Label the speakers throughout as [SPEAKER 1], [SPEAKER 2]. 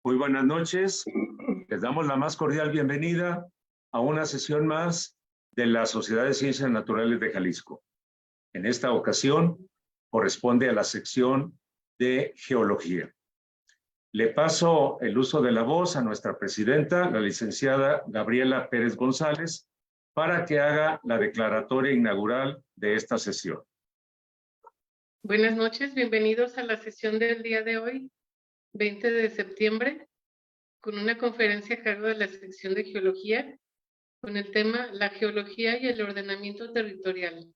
[SPEAKER 1] Muy buenas noches. Les damos la más cordial bienvenida a una sesión más de la Sociedad de Ciencias Naturales de Jalisco. En esta ocasión corresponde a la sección de Geología. Le paso el uso de la voz a nuestra presidenta, la licenciada Gabriela Pérez González, para que haga la declaratoria inaugural de esta sesión.
[SPEAKER 2] Buenas noches, bienvenidos a la sesión del día de hoy, 20 de septiembre, con una conferencia a cargo de la sección de Geología, con el tema La Geología y el Ordenamiento Territorial,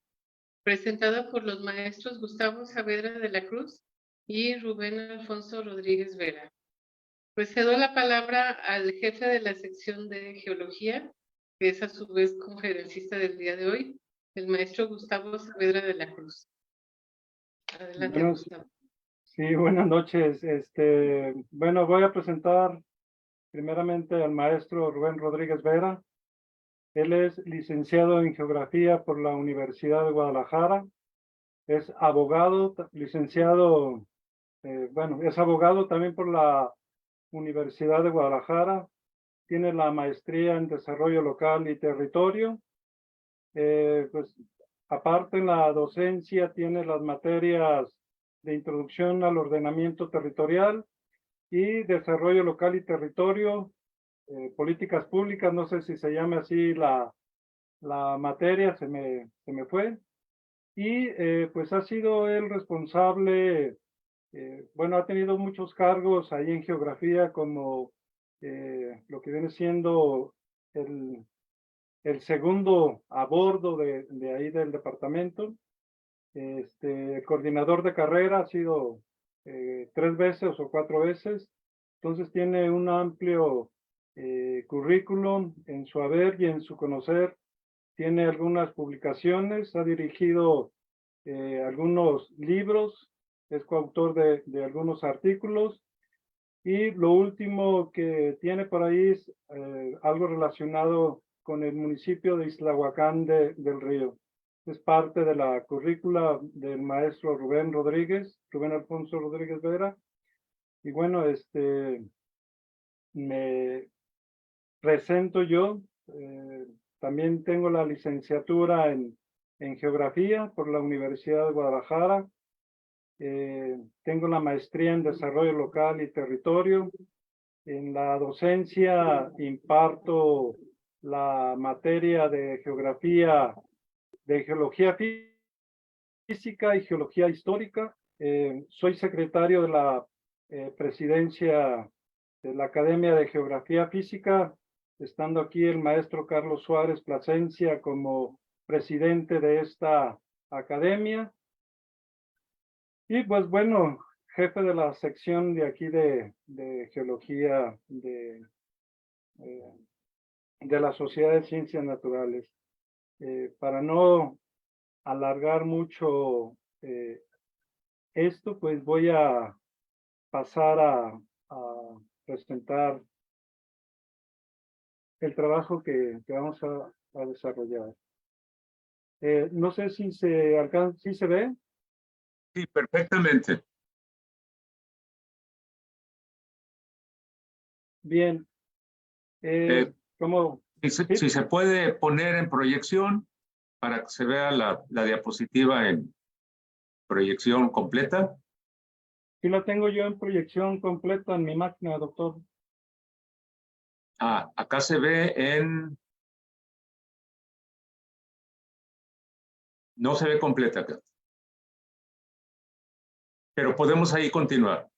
[SPEAKER 2] presentada por los maestros Gustavo Saavedra de la Cruz y Rubén Alfonso Rodríguez Vera. Pues cedo la palabra al jefe de la sección de Geología, que es a su vez conferencista del día de hoy, el maestro Gustavo Saavedra de la Cruz. Adelante, Gustavo.
[SPEAKER 3] Sí, buenas noches. Bueno, voy a presentar primeramente al maestro Rubén Rodríguez Vera. Él es licenciado en Geografía por la Universidad de Guadalajara. Es abogado, licenciado, es abogado también por la Universidad de Guadalajara. Tiene la maestría en Desarrollo Local y Territorio. Pues aparte en la docencia tiene las materias de Introducción al Ordenamiento Territorial y Desarrollo Local y Territorio, Políticas Públicas, no sé si se llama así la materia, se me fue. Y pues ha sido el responsable, ha tenido muchos cargos ahí en geografía, como lo que viene siendo el segundo a bordo de ahí del departamento. Coordinador de carrera, ha sido 3 veces o 4 veces. Entonces tiene un amplio currículum en su haber y en su conocer. Tiene algunas publicaciones, ha dirigido algunos libros, es coautor de algunos artículos. Y lo último que tiene por ahí es algo relacionado con el municipio de Islahuacán del Río. Es parte de la currícula del maestro Rubén Alfonso Rodríguez Vera. Y bueno, me presento yo. También tengo la licenciatura en Geografía por la Universidad de Guadalajara. Tengo la maestría en Desarrollo Local y Territorio. En la docencia imparto la materia de Geografía, de Geología Física y Geología Histórica. Soy secretario de la presidencia de la Academia de Geografía Física, estando aquí el maestro Carlos Suárez Plasencia como presidente de esta academia. Y pues bueno, jefe de la sección de aquí de Geología de la Sociedad de Ciencias Naturales. Para no alargar mucho esto, pues voy a pasar a presentar el trabajo que vamos a desarrollar. No sé si se alcanza, ¿sí se ve?
[SPEAKER 1] Sí, perfectamente.
[SPEAKER 3] Bien. ¿Cómo?
[SPEAKER 1] Si se puede poner en proyección para que se vea la diapositiva en proyección completa.
[SPEAKER 3] Sí, la tengo yo en proyección completa en mi máquina, doctor.
[SPEAKER 1] Ah, acá se ve no se ve completa acá. Pero podemos ahí continuar.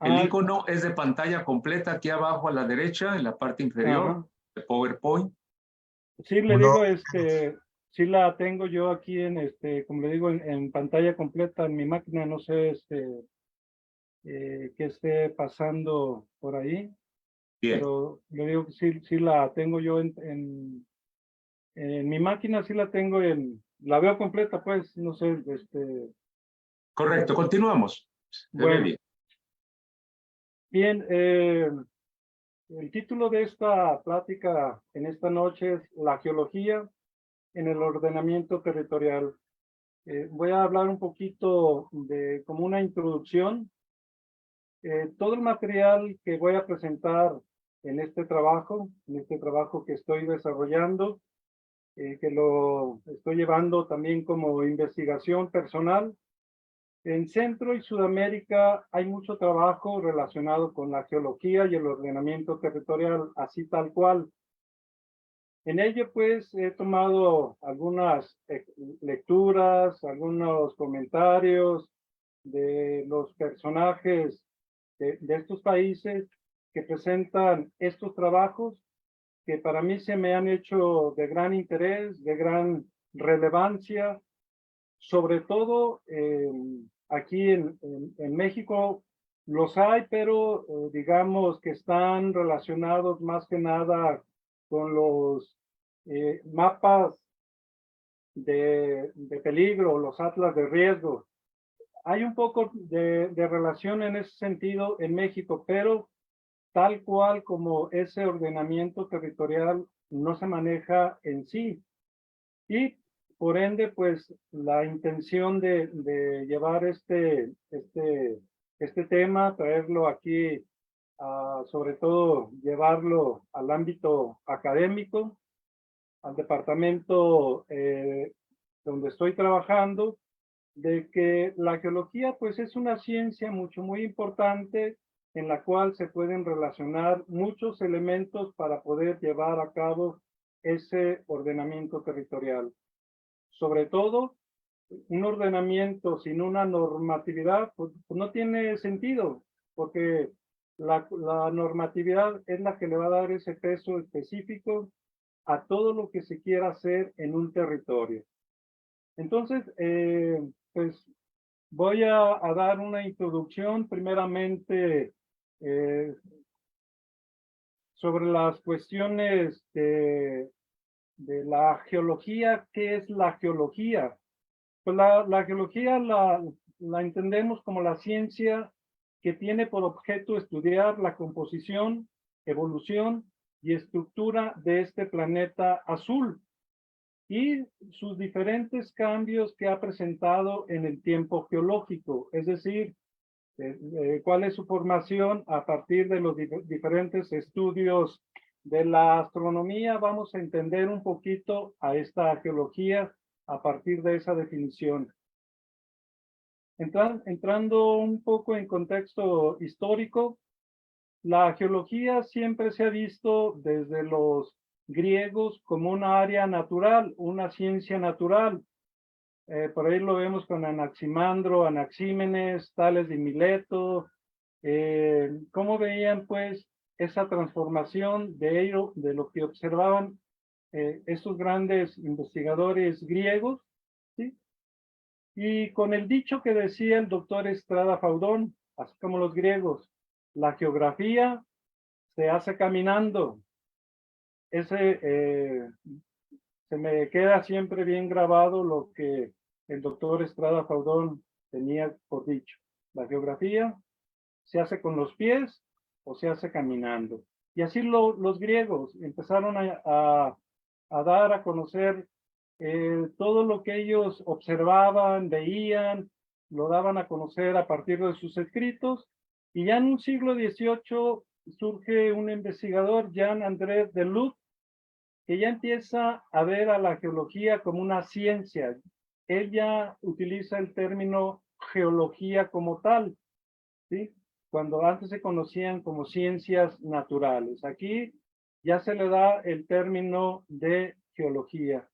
[SPEAKER 1] El icono es de pantalla completa aquí abajo a la derecha, en la parte inferior de PowerPoint.
[SPEAKER 3] Sí, le digo, sí la tengo yo aquí como le digo, en pantalla completa en mi máquina, no sé qué esté pasando por ahí.
[SPEAKER 1] Bien.
[SPEAKER 3] Pero le digo que sí la tengo yo en mi máquina, sí la tengo la veo completa, pues, no sé,
[SPEAKER 1] Correcto, continuamos. Se ve bien.
[SPEAKER 3] Bien, El título de esta plática en esta noche es La geología en el ordenamiento territorial. Voy a hablar un poquito de como una introducción. Todo el material que voy a presentar en este trabajo que estoy desarrollando, que lo estoy llevando también como investigación personal. En Centro y Sudamérica hay mucho trabajo relacionado con la geología y el ordenamiento territorial, así tal cual. En ello, pues, he tomado algunas lecturas, algunos comentarios de los personajes de estos países que presentan estos trabajos que para mí se me han hecho de gran interés, de gran relevancia, sobre todo aquí en México los hay, pero digamos que están relacionados más que nada con los mapas de peligro, los atlas de riesgo. Hay un poco de relación en ese sentido en México, pero tal cual como ese ordenamiento territorial no se maneja en sí. Y por ende, pues la intención de llevar este tema, traerlo aquí, sobre todo llevarlo al ámbito académico, al departamento donde estoy trabajando, de que la geología pues es una ciencia muy importante en la cual se pueden relacionar muchos elementos para poder llevar a cabo ese ordenamiento territorial. Sobre todo, un ordenamiento sin una normatividad pues no tiene sentido, porque la normatividad es la que le va a dar ese peso específico a todo lo que se quiera hacer en un territorio. Entonces, pues voy a dar una introducción primeramente sobre las cuestiones de la geología. ¿Qué es la geología? Pues la geología la entendemos como la ciencia que tiene por objeto estudiar la composición, evolución y estructura de este planeta azul y sus diferentes cambios que ha presentado en el tiempo geológico, es decir, cuál es su formación a partir de los diferentes estudios de la astronomía. Vamos a entender un poquito a esta geología a partir de esa definición. Entrando un poco en contexto histórico, la geología siempre se ha visto desde los griegos como una área natural, una ciencia natural. Por ahí lo vemos con Anaximandro, Anaxímenes, Tales de Mileto. ¿Cómo veían pues esa transformación de ello, de lo que observaban estos grandes investigadores griegos? ¿Sí? Y con el dicho que decía el doctor Estrada Faudón, así como los griegos, la geografía se hace caminando. Se me queda siempre bien grabado lo que el doctor Estrada Faudón tenía por dicho. La geografía se hace con los pies o se hace caminando. Y así los griegos empezaron a dar a conocer todo lo que ellos observaban, veían, lo daban a conocer a partir de sus escritos. Y ya en un siglo XVIII surge un investigador, Jean-André Deleuze, que ya empieza a ver a la geología como una ciencia. Él ya utiliza el término geología como tal, ¿sí? Cuando antes se conocían como ciencias naturales. Aquí ya se le da el término de geología.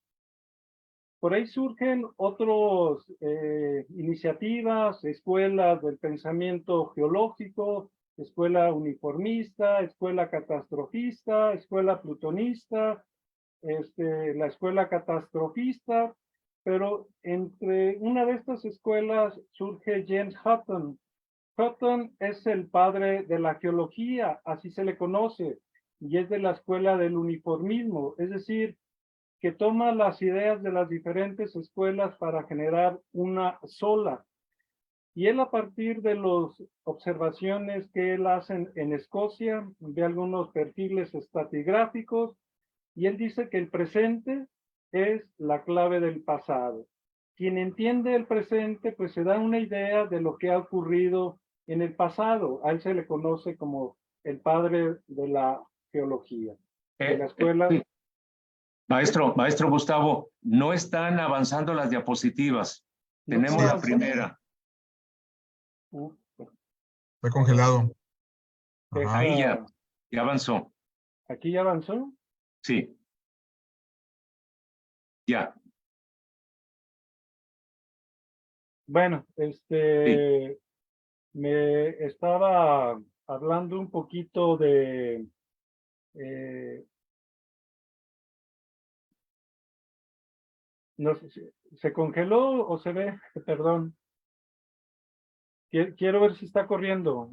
[SPEAKER 3] Por ahí surgen otras iniciativas, escuelas del pensamiento geológico, escuela uniformista, escuela catastrofista, escuela plutonista, la escuela catastrofista, pero entre una de estas escuelas surge James Hutton. Hutton es el padre de la geología, así se le conoce, y es de la escuela del uniformismo, es decir, que toma las ideas de las diferentes escuelas para generar una sola. Y él, a partir de las observaciones que él hace en Escocia, ve algunos perfiles estratigráficos, y él dice que el presente es la clave del pasado. Quien entiende el presente, pues se da una idea de lo que ha ocurrido en el pasado. A él se le conoce como el padre de la geología, de la escuela.
[SPEAKER 1] Sí. Maestro Gustavo, no están avanzando las diapositivas.
[SPEAKER 3] ¿No
[SPEAKER 1] Tenemos
[SPEAKER 3] está
[SPEAKER 1] la
[SPEAKER 3] avanzando?
[SPEAKER 1] primera.
[SPEAKER 4] Está congelado.
[SPEAKER 3] Deja-
[SPEAKER 1] Ahí ya avanzó.
[SPEAKER 3] ¿Aquí ya avanzó?
[SPEAKER 1] Sí. Ya.
[SPEAKER 3] Bueno,
[SPEAKER 1] Sí.
[SPEAKER 3] me estaba hablando un poquito de no sé, ¿se congeló o se ve? Perdón. Quiero ver si está corriendo.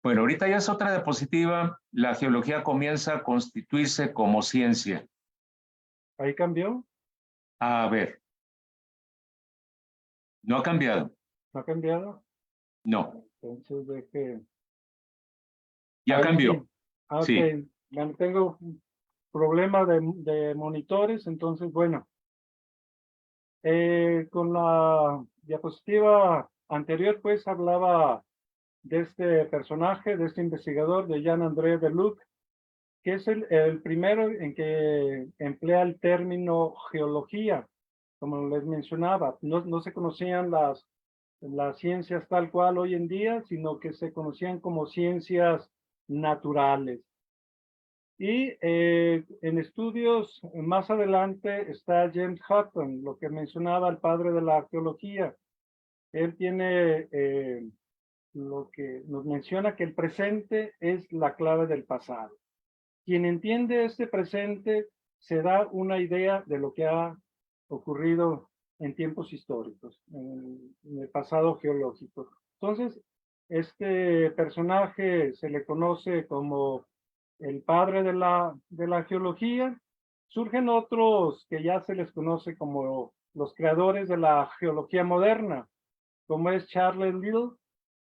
[SPEAKER 1] Bueno, ahorita ya es otra diapositiva. La geología comienza a constituirse como ciencia.
[SPEAKER 3] ¿Ahí cambió?
[SPEAKER 1] A ver. No ha cambiado.
[SPEAKER 3] ¿No ha cambiado?
[SPEAKER 1] No.
[SPEAKER 3] Entonces deje.
[SPEAKER 1] Ya
[SPEAKER 3] Ahí
[SPEAKER 1] cambió.
[SPEAKER 3] sí. Ok.
[SPEAKER 1] Sí.
[SPEAKER 3] Bueno, tengo un problema de monitores, entonces, bueno. Con la diapositiva anterior, pues, hablaba de este personaje, de este investigador, de Jean-André Deluc, que es el primero en que emplea el término geología, como les mencionaba. No se conocían las ciencias tal cual hoy en día, sino que se conocían como ciencias naturales. Y en estudios más adelante está James Hutton, lo que mencionaba el padre de la arqueología. Él tiene lo que nos menciona que el presente es la clave del pasado. Quien entiende este presente se da una idea de lo que ha ocurrido en tiempos históricos, en el pasado geológico. Entonces, este personaje se le conoce como el padre de la geología. Surgen otros que ya se les conoce como los creadores de la geología moderna, como es Charles Lyell,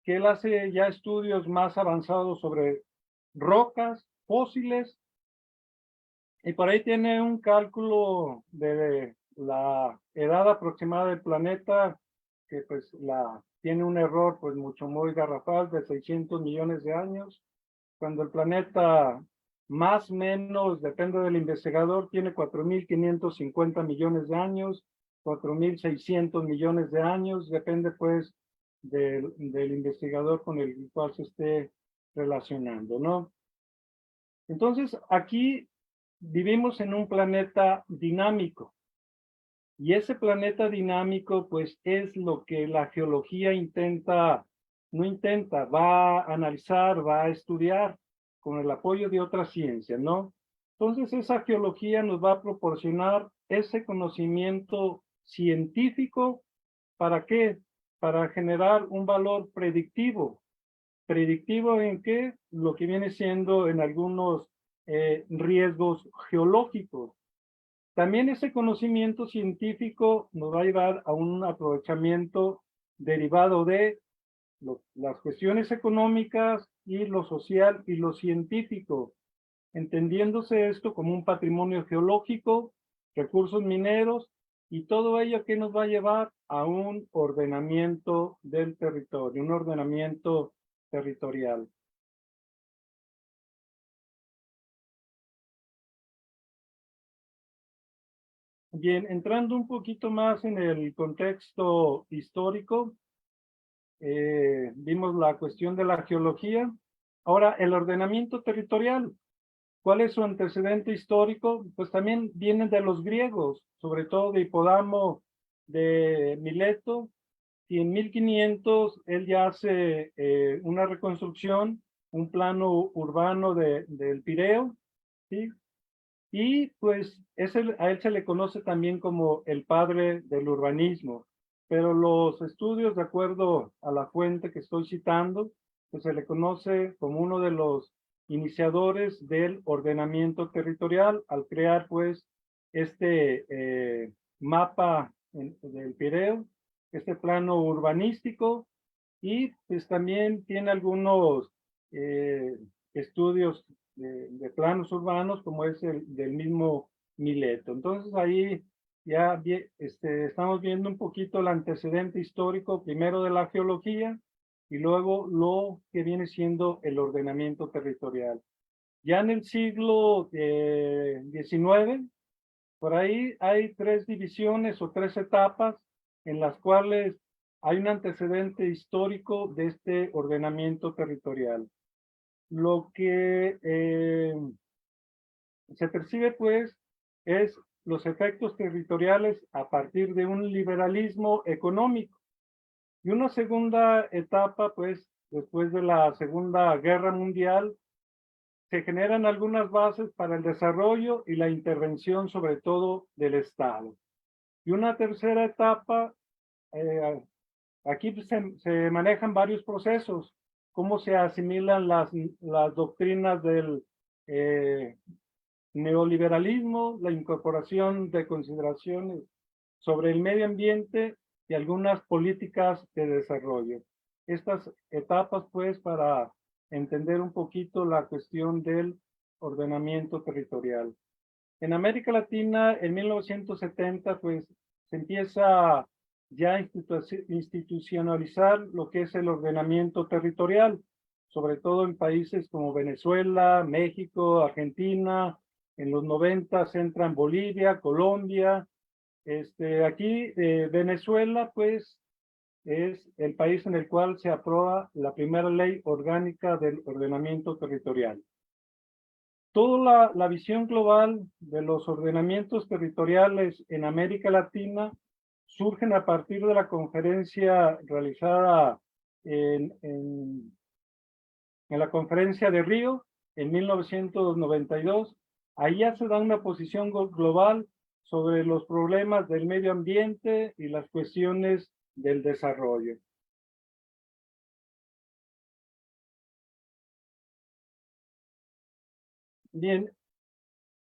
[SPEAKER 3] que él hace ya estudios más avanzados sobre rocas, fósiles, y por ahí tiene un cálculo de la edad aproximada del planeta, que pues tiene un error pues mucho muy garrafal de 600 millones de años, cuando el planeta más o menos, depende del investigador, tiene 4.550 millones de años, 4.600 millones de años, depende pues del investigador con el cual se esté relacionando, ¿no? Entonces, aquí vivimos en un planeta dinámico, y ese planeta dinámico, pues, es lo que la geología va a analizar, va a estudiar con el apoyo de otras ciencias, ¿no? Entonces, esa geología nos va a proporcionar ese conocimiento científico, ¿para qué? Para generar un valor predictivo. ¿Predictivo en qué? Lo que viene siendo en algunos riesgos geológicos. También ese conocimiento científico nos va a llevar a un aprovechamiento derivado de las cuestiones económicas y lo social y lo científico, entendiéndose esto como un patrimonio geológico, recursos mineros y todo ello que nos va a llevar a un ordenamiento del territorio, un ordenamiento territorial. Bien, entrando un poquito más en el contexto histórico, vimos la cuestión de la geología. Ahora, el ordenamiento territorial. ¿Cuál es su antecedente histórico? Pues también viene de los griegos, sobre todo de Hipódamo de Mileto, y en 1500 él ya hace una reconstrucción, un plano urbano del Pireo, ¿sí? Y pues a él se le conoce también como el padre del urbanismo, pero los estudios, de acuerdo a la fuente que estoy citando, pues se le conoce como uno de los iniciadores del ordenamiento territorial al crear pues este mapa del Pireo, este plano urbanístico, y pues también tiene algunos estudios de planos urbanos, como es el del mismo Mileto. Entonces ahí ya estamos viendo un poquito el antecedente histórico, primero de la geología y luego lo que viene siendo el ordenamiento territorial. Ya en el siglo XIX, por ahí hay 3 divisiones o 3 etapas en las cuales hay un antecedente histórico de este ordenamiento territorial. Lo que se percibe, pues, es los efectos territoriales a partir de un liberalismo económico. Y una segunda etapa, pues, después de la Segunda Guerra Mundial, se generan algunas bases para el desarrollo y la intervención, sobre todo, del Estado. Y una tercera etapa, aquí se manejan varios procesos, cómo se asimilan las doctrinas del neoliberalismo, la incorporación de consideraciones sobre el medio ambiente y algunas políticas de desarrollo. Estas etapas, pues, para entender un poquito la cuestión del ordenamiento territorial. En América Latina, en 1970, pues, se empieza ya a institucionalizar lo que es el ordenamiento territorial, sobre todo en países como Venezuela, México, Argentina. En los 90 entra en Bolivia, Colombia. Aquí, Venezuela, pues, es el país en el cual se aprueba la primera ley orgánica del ordenamiento territorial. Toda la visión global de los ordenamientos territoriales en América Latina surgen a partir de la conferencia realizada en la conferencia de Río en 1992. Ahí ya se da una posición global sobre los problemas del medio ambiente y las cuestiones del desarrollo. Bien,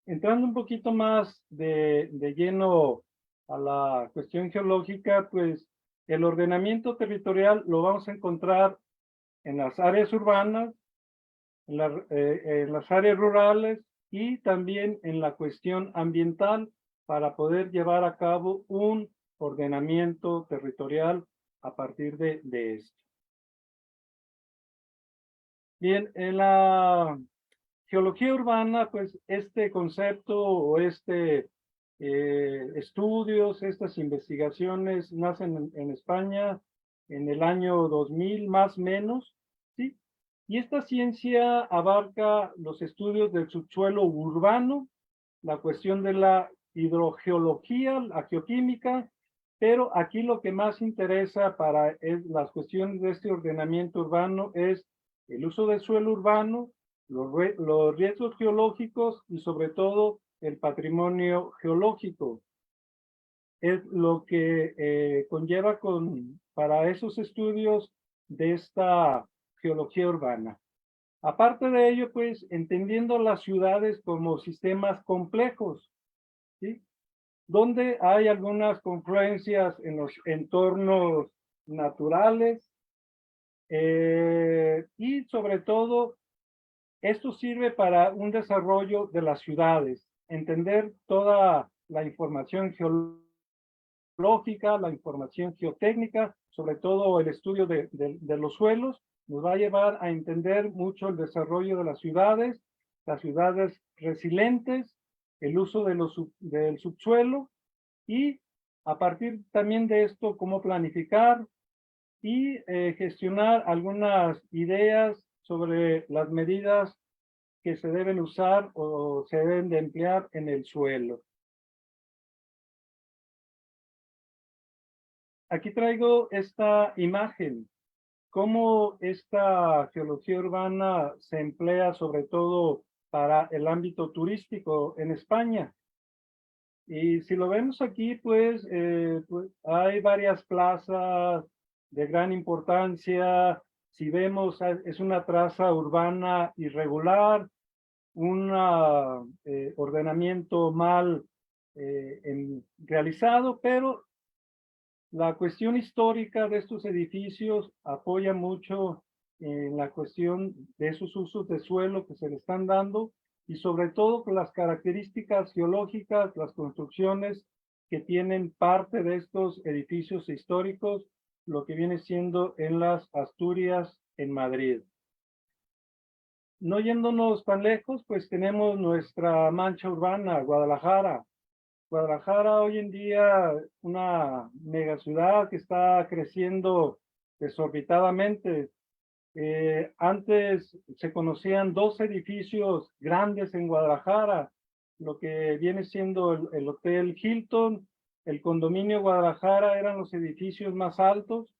[SPEAKER 3] entrando un poquito más de lleno a la cuestión geológica, pues el ordenamiento territorial lo vamos a encontrar en las áreas urbanas, en las áreas rurales y también en la cuestión ambiental para poder llevar a cabo un ordenamiento territorial a partir de esto. Bien, en la geología urbana, pues este concepto o estudios, estas investigaciones nacen en España en el año 2000 más o menos, ¿sí? Y esta ciencia abarca los estudios del subsuelo urbano, la cuestión de la hidrogeología, la geoquímica, pero aquí lo que más interesa para las cuestiones de este ordenamiento urbano es el uso del suelo urbano, los riesgos geológicos y sobre todo el patrimonio geológico. Es lo que conlleva para esos estudios de esta geología urbana. Aparte de ello, pues, entendiendo las ciudades como sistemas complejos, ¿sí? Donde hay algunas confluencias en los entornos naturales y sobre todo esto sirve para un desarrollo de las ciudades, entender toda la información geológica, la información geotécnica, sobre todo el estudio de los suelos, nos va a llevar a entender mucho el desarrollo de las ciudades resilientes, el uso del subsuelo y a partir también de esto, cómo planificar y gestionar algunas ideas sobre las medidas que se deben usar o se deben de emplear en el suelo. Aquí traigo esta imagen, cómo esta geología urbana se emplea sobre todo para el ámbito turístico en España. Y si lo vemos aquí, pues hay varias plazas de gran importancia. Si vemos, es una traza urbana irregular, un ordenamiento mal realizado, pero La cuestión histórica de estos edificios apoya mucho en la cuestión de esos usos de suelo que se le están dando y sobre todo con las características geológicas, las construcciones que tienen parte de estos edificios históricos, lo que viene siendo en las Asturias, en Madrid. No yéndonos tan lejos, pues tenemos nuestra mancha urbana, Guadalajara. Guadalajara hoy en día una megaciudad que está creciendo desorbitadamente. Antes se conocían dos edificios grandes en Guadalajara, lo que viene siendo el Hotel Hilton, el condominio Guadalajara eran los edificios más altos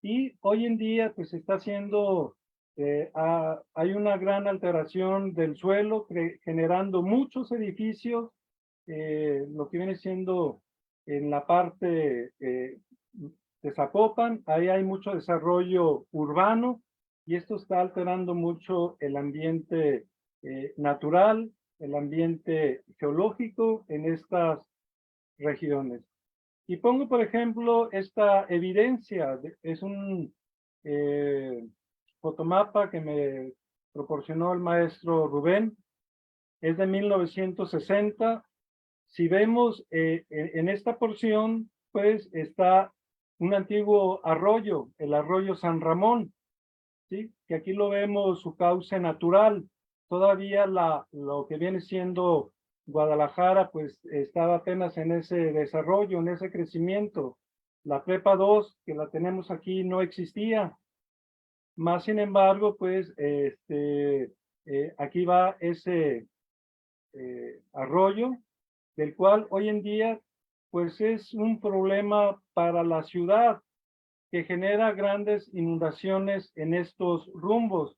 [SPEAKER 3] y hoy en día pues está haciendo, hay una gran alteración del suelo generando muchos edificios, lo que viene siendo en la parte de Zapopan, ahí hay mucho desarrollo urbano y esto está alterando mucho el ambiente natural, el ambiente geológico en estas regiones. Y pongo, por ejemplo, esta evidencia, es un fotomapa que me proporcionó el maestro Rubén, es de 1960. Si vemos en esta porción, pues está un antiguo arroyo, el arroyo San Ramón, ¿sí? Que aquí lo vemos su cauce natural. Todavía lo que viene siendo Guadalajara, pues estaba apenas en ese desarrollo, en ese crecimiento. La Prepa 2, que la tenemos aquí, no existía. Más sin embargo, pues aquí va ese arroyo, del cual hoy en día, pues es un problema para la ciudad, que genera grandes inundaciones en estos rumbos.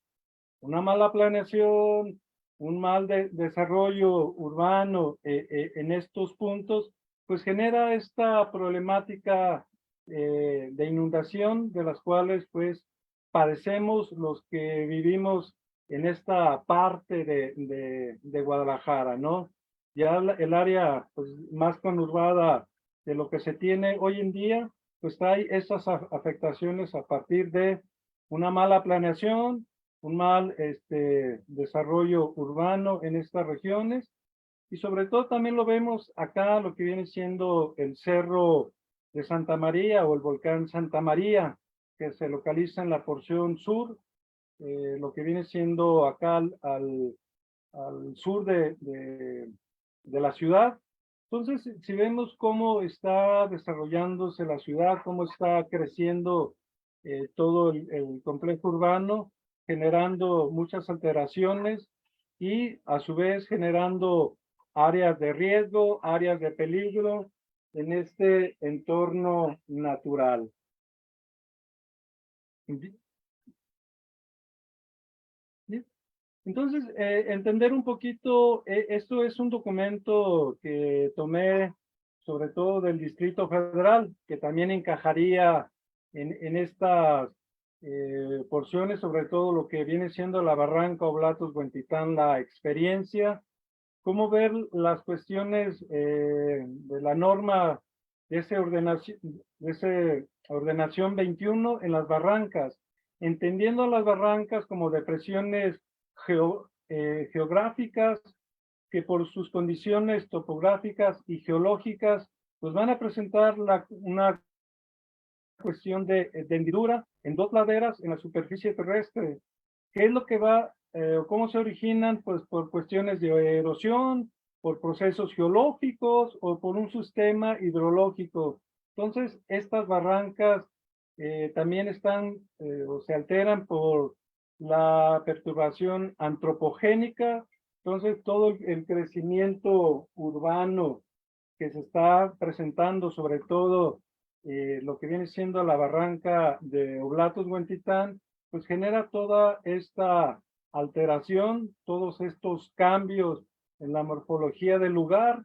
[SPEAKER 3] Una mala planeación, un mal desarrollo urbano en estos puntos, pues genera esta problemática de inundación de las cuales pues padecemos los que vivimos en esta parte de Guadalajara, ¿no? Ya el área pues, más conurbada de lo que se tiene hoy en día, pues trae esas afectaciones a partir de una mala planeación, un mal desarrollo urbano en estas regiones y sobre todo también lo vemos acá lo que viene siendo el Cerro de Santa María o el volcán Santa María que se localiza en la porción sur, lo que viene siendo acá al sur de la ciudad. Entonces, si vemos cómo está desarrollándose la ciudad, cómo está creciendo todo el complejo urbano, generando muchas alteraciones y a su vez generando áreas de riesgo, áreas de peligro en este entorno natural. Entonces, entender un poquito, esto es un documento que tomé sobre todo del Distrito Federal, que también encajaría en estas porciones, sobre todo lo que viene siendo la Barranca Oblatos Huentitán, la experiencia, cómo ver las cuestiones de la norma de ese ordenación 21 en las barrancas, entendiendo las barrancas como depresiones geográficas que por sus condiciones topográficas y geológicas pues van a presentar una cuestión de hendidura en dos laderas en la superficie terrestre. ¿Qué es lo que va o cómo se originan? Pues por cuestiones de erosión, por procesos geológicos o por un sistema hidrológico. Entonces, estas barrancas también están o se alteran por la perturbación antropogénica. Entonces, todo el crecimiento urbano que se está presentando, sobre todo lo que viene siendo la barranca de Oblatos Huentitán, pues genera toda esta alteración, todos estos cambios en la morfología del lugar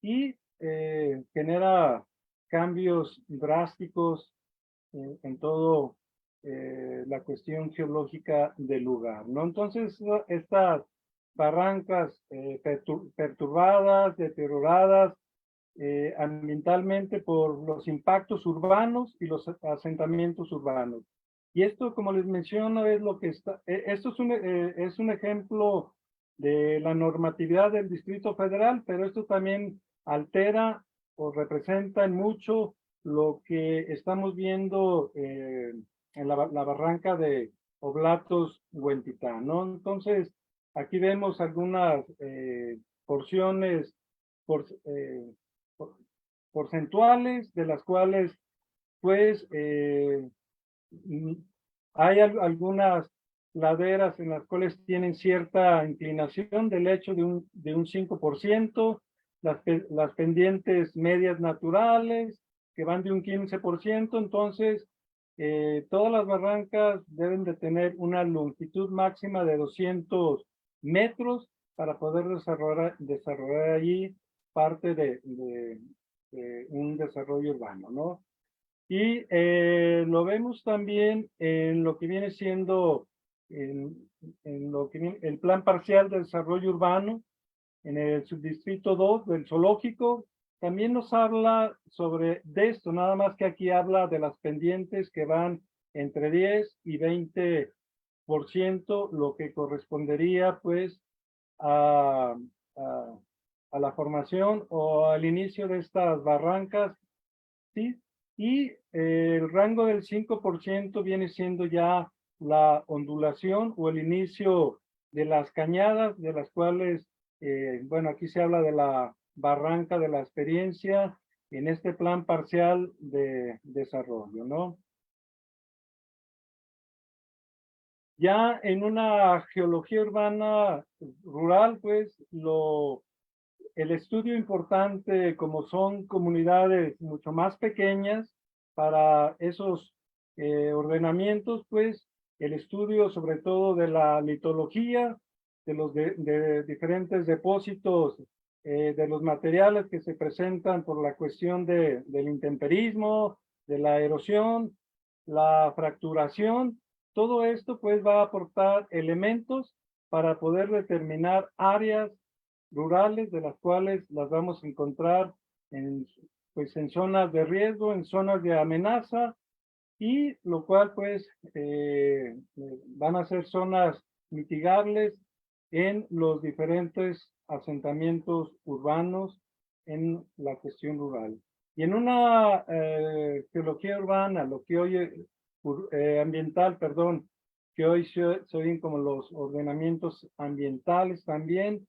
[SPEAKER 3] y genera cambios drásticos en todo la cuestión geológica del lugar, ¿no? Entonces, estas barrancas perturbadas, deterioradas, ambientalmente por los impactos urbanos y los asentamientos urbanos. Y esto, como les menciono, es lo que está, esto es un ejemplo de la normatividad del Distrito Federal, pero esto también altera o representa en mucho lo que estamos viendo en la barranca de Oblatos, Huentitán, ¿no? Entonces, aquí vemos algunas porciones por, porcentuales, de las cuales, pues, hay algunas laderas en las cuales tienen cierta inclinación del hecho de un 5%, las pendientes medias naturales que van de un 15%, entonces todas las barrancas deben de tener una longitud máxima de 200 metros para poder desarrollar allí parte de un desarrollo urbano, ¿no? Y lo vemos también en lo que viene siendo el plan parcial de desarrollo urbano en el subdistrito 2 del zoológico. También nos habla sobre esto, nada más que aquí habla de las pendientes que van entre 10 y 20%, lo que correspondería pues a la formación o al inicio de estas barrancas, ¿sí? Y el rango del 5% viene siendo ya la ondulación o el inicio de las cañadas, de las cuales, bueno, aquí se habla de la barranca de la experiencia en este plan parcial de desarrollo, ¿no? Ya en una geología urbana rural, pues, el estudio importante, como son comunidades mucho más pequeñas, para esos ordenamientos, pues el estudio sobre todo de la litología, de los de diferentes depósitos, de los materiales que se presentan por la cuestión del intemperismo, de la erosión, la fracturación, todo esto pues va a aportar elementos para poder determinar áreas rurales, de las cuales las vamos a encontrar en, pues, en zonas de riesgo, en zonas de amenaza, y lo cual pues van a ser zonas mitigables en los diferentes asentamientos urbanos en la cuestión rural. Y en una geología urbana, lo que hoy, ambiental, perdón, que hoy se oyen como los ordenamientos ambientales también,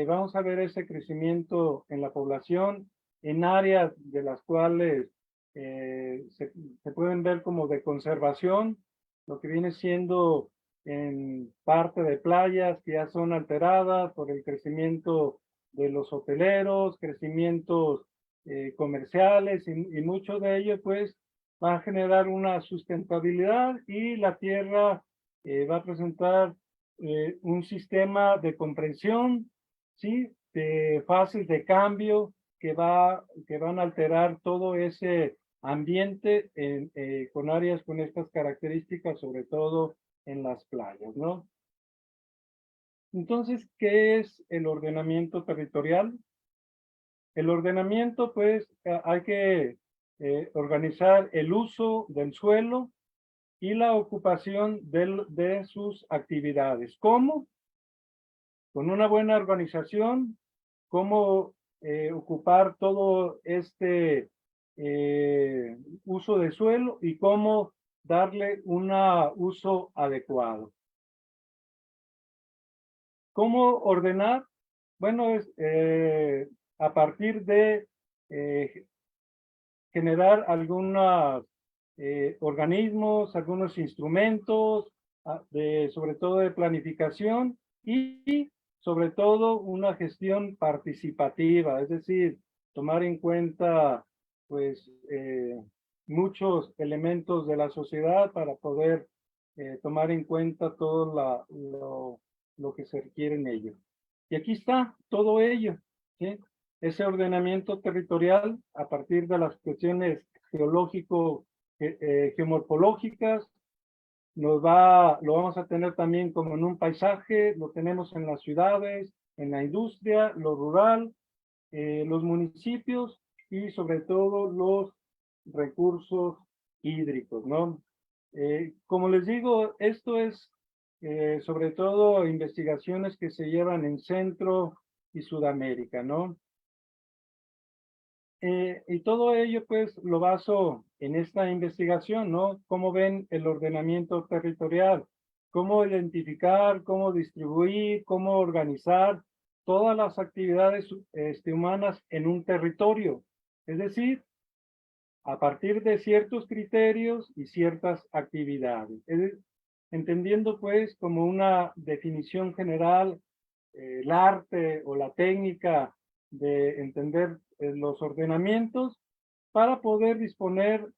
[SPEAKER 3] vamos a ver ese crecimiento en la población, en áreas de las cuales se pueden ver como de conservación, lo que viene siendo en parte de playas que ya son alteradas por el crecimiento de los hoteleros, crecimientos comerciales y mucho de ello pues va a generar una sustentabilidad y la tierra va a presentar un sistema de comprensión, ¿sí? De fases de cambio que van a alterar todo ese ambiente con áreas con estas características, sobre todo en las playas, ¿no? Entonces, ¿qué es el ordenamiento territorial? El ordenamiento, pues, hay que organizar el uso del suelo y la ocupación de sus actividades. ¿Cómo? Con una buena organización, cómo ocupar todo este uso de suelo y cómo darle un uso adecuado. ¿Cómo ordenar? Bueno, es a partir de generar algunos organismos, algunos instrumentos, sobre todo de planificación y sobre todo una gestión participativa, es decir, tomar en cuenta pues muchos elementos de la sociedad para poder tomar en cuenta todo lo que se requiere en ello. Y aquí está todo ello, ¿sí? Ese ordenamiento territorial a partir de las cuestiones geomorfológicas, lo vamos a tener también como en un paisaje, lo tenemos en las ciudades, en la industria, lo rural, los municipios y sobre todo los recursos hídricos, ¿no? Como les digo, esto es sobre todo investigaciones que se llevan en Centro y Sudamérica, ¿no? Y todo ello, pues, lo baso en esta investigación, ¿no? Cómo ven el ordenamiento territorial, cómo identificar, cómo distribuir, cómo organizar todas las actividades humanas en un territorio. Es decir, a partir de ciertos criterios y ciertas actividades. Entendiendo, pues, como una definición general, el arte o la técnica de entender los ordenamientos para poder disponer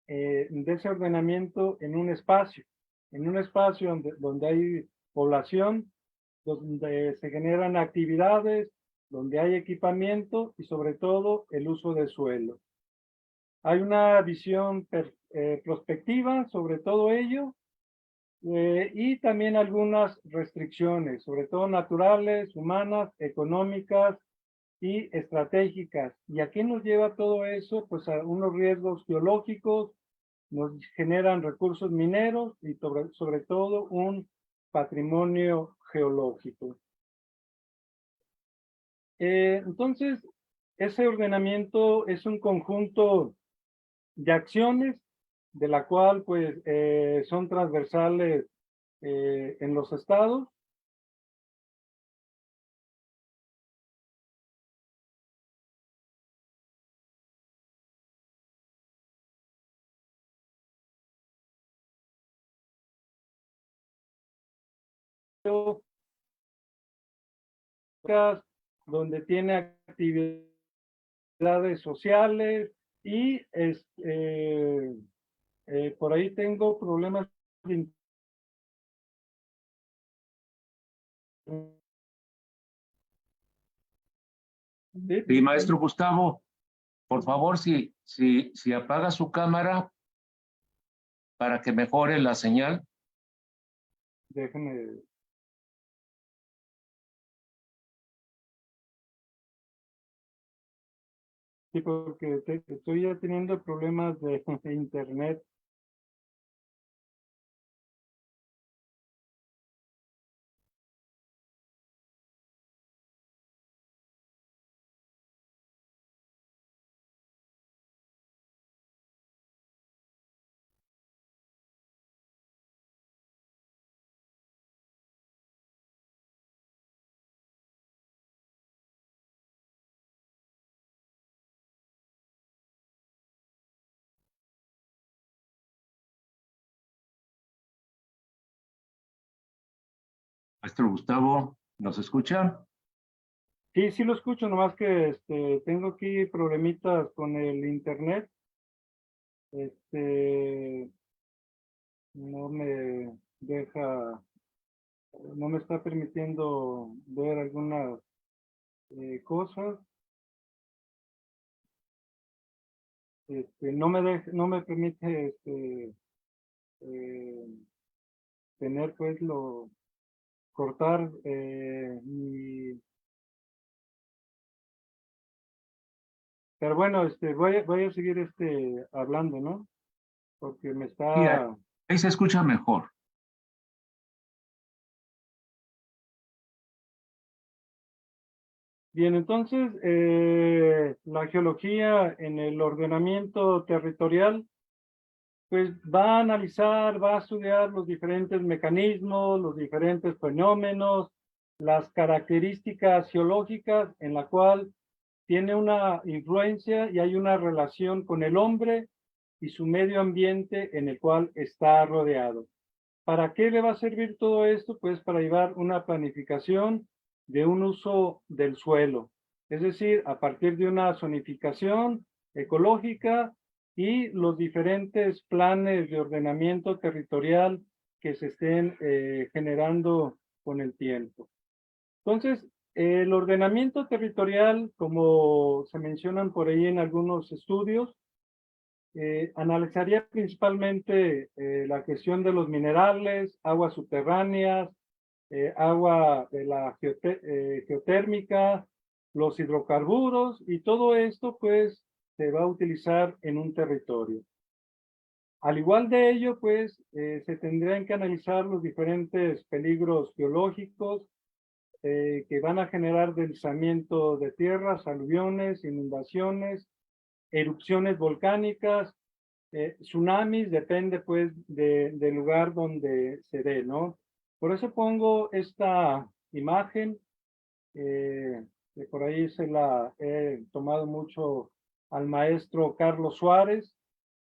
[SPEAKER 3] de ese ordenamiento en un espacio donde hay población, donde se generan actividades, donde hay equipamiento y sobre todo el uso del suelo. Hay una visión prospectiva sobre todo ello y también algunas restricciones, sobre todo naturales, humanas, económicas y estratégicas. ¿Y a qué nos lleva todo eso? Pues a unos riesgos geológicos, nos generan recursos mineros y sobre todo un patrimonio geológico. Entonces, ese ordenamiento es un conjunto de acciones de la cual pues son transversales en los estados. Donde tiene actividades sociales y por ahí tengo problemas de
[SPEAKER 1] Sí, maestro Gustavo, por favor, si apaga su cámara para que mejore la señal.
[SPEAKER 3] Déjeme. Sí, porque estoy ya teniendo problemas de internet.
[SPEAKER 1] Maestro Gustavo, ¿nos escucha?
[SPEAKER 3] Sí, sí lo escucho, nomás que tengo aquí problemitas con el internet. No me deja, no me está permitiendo ver algunas cosas. No me permite eh, tener pues cortar pero bueno, voy a seguir hablando, ¿no? Porque me
[SPEAKER 1] Sí,
[SPEAKER 3] está.
[SPEAKER 1] ahí se escucha mejor.
[SPEAKER 3] Bien, entonces, la geología en el ordenamiento territorial, pues va a analizar, va a estudiar los diferentes mecanismos, los diferentes fenómenos, las características geológicas en la cual tiene una influencia y hay una relación con el hombre y su medio ambiente en el cual está rodeado. ¿Para qué le va a servir todo esto? Pues para llevar una planificación de un uso del suelo, es decir, a partir de una zonificación ecológica y los diferentes planes de ordenamiento territorial que se estén generando con el tiempo. Entonces, el ordenamiento territorial, como se mencionan por ahí en algunos estudios, analizaría principalmente la cuestión de los minerales, aguas subterráneas, agua de la geotérmica, los hidrocarburos y todo esto pues se va a utilizar en un territorio. Al igual de ello, pues se tendrían que analizar los diferentes peligros geológicos que van a generar deslizamiento de tierras, aluviones, inundaciones, erupciones volcánicas, tsunamis, depende pues del lugar donde se dé, ¿no? Por eso pongo esta imagen, que por ahí se la he tomado mucho al maestro Carlos Suárez.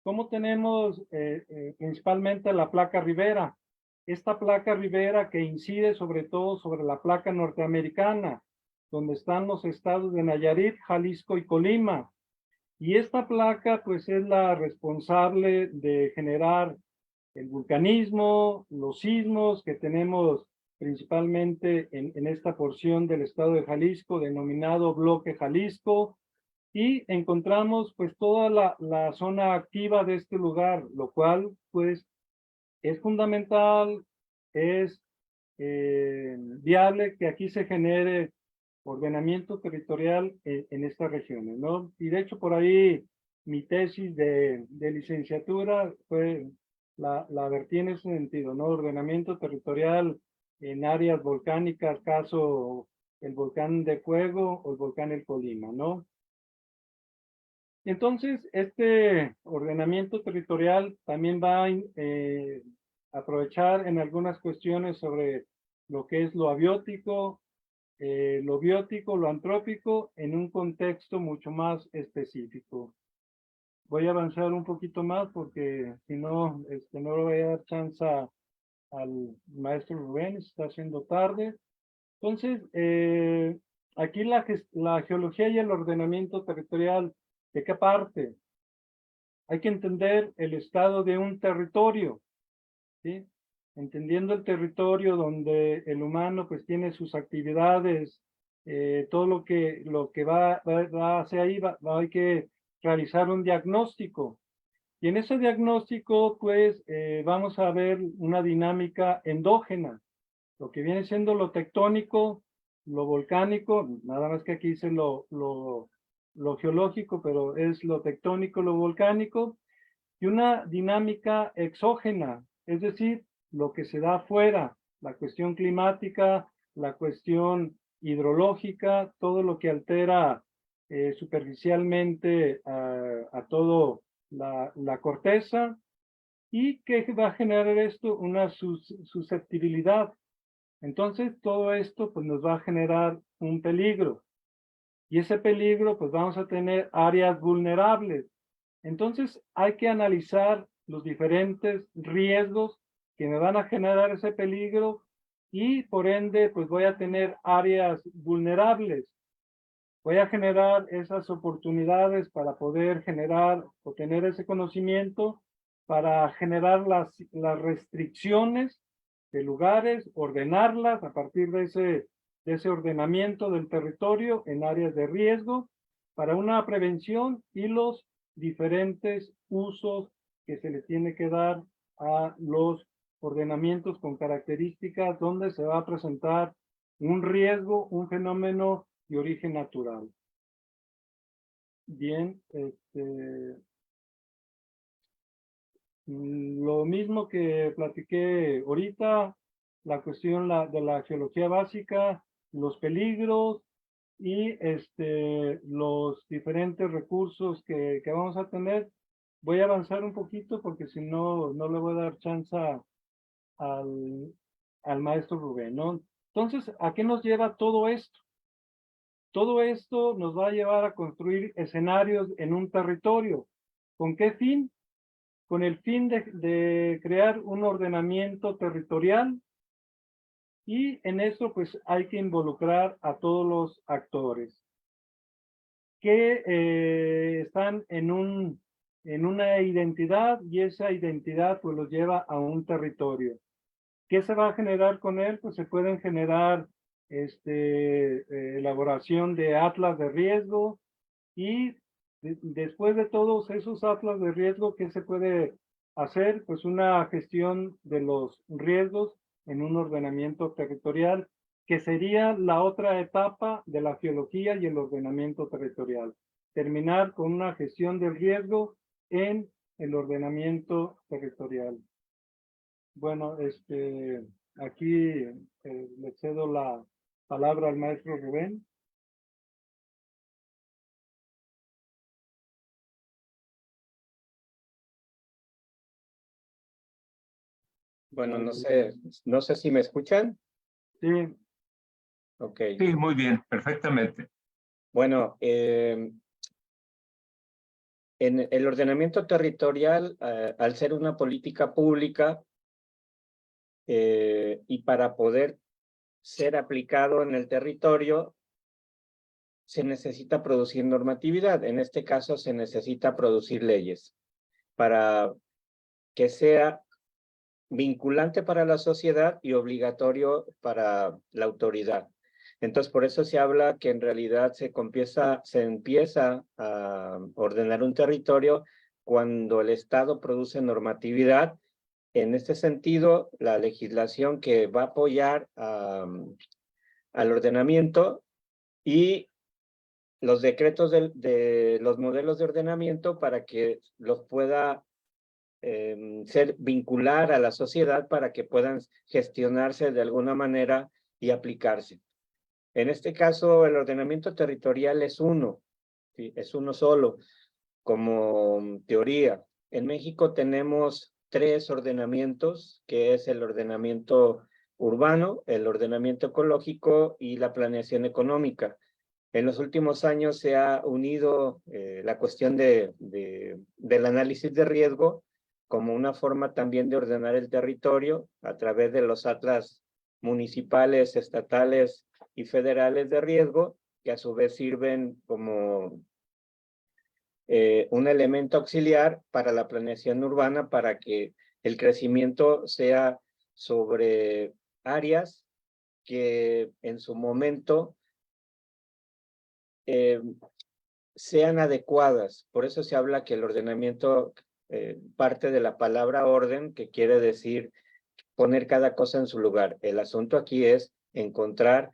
[SPEAKER 3] ¿Cómo tenemos principalmente la placa Rivera? Esta placa Rivera que incide sobre todo sobre la placa norteamericana, donde están los estados de Nayarit, Jalisco y Colima. Y esta placa pues es la responsable de generar el vulcanismo, los sismos que tenemos principalmente en esta porción del estado de Jalisco, denominado Bloque Jalisco, y encontramos pues toda la zona activa de este lugar, lo cual pues es fundamental, es viable que aquí se genere ordenamiento territorial en estas regiones, ¿no? Y de hecho por ahí mi tesis de licenciatura fue la vertí en ese sentido, ¿no? Ordenamiento territorial en áreas volcánicas, caso el volcán de Fuego o el volcán El Colima, ¿no? Entonces, este ordenamiento territorial también va a aprovechar en algunas cuestiones sobre lo que es lo abiótico, lo biótico, lo antrópico, en un contexto mucho más específico. Voy a avanzar un poquito más porque si no, no le voy a dar chance al maestro Rubén, está haciendo tarde. Entonces, aquí la geología y el ordenamiento territorial, ¿de qué parte? Hay que entender el estado de un territorio, ¿sí? Entendiendo el territorio donde el humano pues tiene sus actividades, todo lo que va hacia ahí, hay que realizar un diagnóstico. Y en ese diagnóstico pues vamos a ver una dinámica endógena, lo que viene siendo lo tectónico, lo volcánico, nada más que aquí dice lo geológico, pero es lo tectónico, lo volcánico, y una dinámica exógena, es decir, lo que se da afuera, la cuestión climática, la cuestión hidrológica, todo lo que altera superficialmente a todo la corteza, y que va a generar esto una susceptibilidad. Entonces, todo esto pues, nos va a generar un peligro. Y ese peligro, pues vamos a tener áreas vulnerables. Entonces, hay que analizar los diferentes riesgos que me van a generar ese peligro y, por ende, pues voy a tener áreas vulnerables. Voy a generar esas oportunidades para poder generar o tener ese conocimiento para generar las restricciones de lugares, ordenarlas a partir de ese ordenamiento del territorio en áreas de riesgo para una prevención y los diferentes usos que se le tiene que dar a los ordenamientos con características donde se va a presentar un riesgo, un fenómeno de origen natural. Bien, lo mismo que platiqué ahorita, la cuestión de la geología básica, los peligros y los diferentes recursos que vamos a tener. Voy a avanzar un poquito porque si no, no le voy a dar chance al maestro Rubén, ¿no? Entonces, ¿a qué nos lleva todo esto? Todo esto nos va a llevar a construir escenarios en un territorio. ¿Con qué fin? Con el fin de crear un ordenamiento territorial y en eso pues hay que involucrar a todos los actores que están en una identidad y esa identidad pues los lleva a un territorio. ¿Qué se va a generar con él? Pues se pueden generar elaboración de atlas de riesgo y después de todos esos atlas de riesgo, ¿qué se puede hacer? Pues una gestión de los riesgos en un ordenamiento territorial que sería la otra etapa de la geología y el ordenamiento territorial. Terminar con una gestión del riesgo en el ordenamiento territorial. Bueno, aquí le cedo la palabra al maestro Rubén.
[SPEAKER 5] Bueno, no sé si me escuchan.
[SPEAKER 3] Sí,
[SPEAKER 5] Ok.
[SPEAKER 1] Sí, muy bien, perfectamente.
[SPEAKER 5] Bueno, en el ordenamiento territorial, al ser una política pública y para poder ser aplicado en el territorio, se necesita producir normatividad. En este caso, se necesita producir leyes para que sea vinculante para la sociedad y obligatorio para la autoridad. Entonces, por eso se habla que en realidad se empieza a ordenar un territorio cuando el Estado produce normatividad. En este sentido, la legislación que va a apoyar al ordenamiento y los decretos de los modelos de ordenamiento para que los pueda vincular a la sociedad para que puedan gestionarse de alguna manera y aplicarse. En este caso, el ordenamiento territorial es uno, ¿sí? Es uno solo, como teoría. En México tenemos 3 ordenamientos, que es el ordenamiento urbano, el ordenamiento ecológico y la planeación económica. En los últimos años se ha unido la cuestión del análisis de riesgo como una forma también de ordenar el territorio a través de los atlas municipales, estatales y federales de riesgo, que a su vez sirven como un elemento auxiliar para la planeación urbana para que el crecimiento sea sobre áreas que en su momento sean adecuadas. Por eso se habla que el ordenamiento parte de la palabra orden, que quiere decir poner cada cosa en su lugar. El asunto aquí es encontrar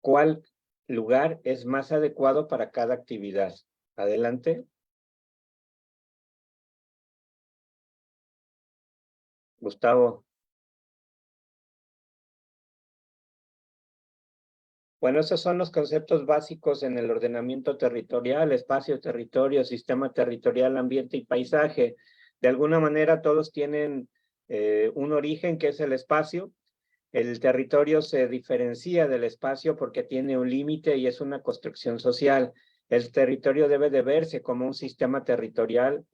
[SPEAKER 5] cuál lugar es más adecuado para cada actividad. Adelante. Gustavo. Bueno, esos son los conceptos básicos en el ordenamiento territorial: espacio, territorio, sistema territorial, ambiente y paisaje. De alguna manera todos tienen un origen, que es el espacio. El territorio se diferencia del espacio porque tiene un límite y es una construcción social. El territorio debe de verse como un sistema territorial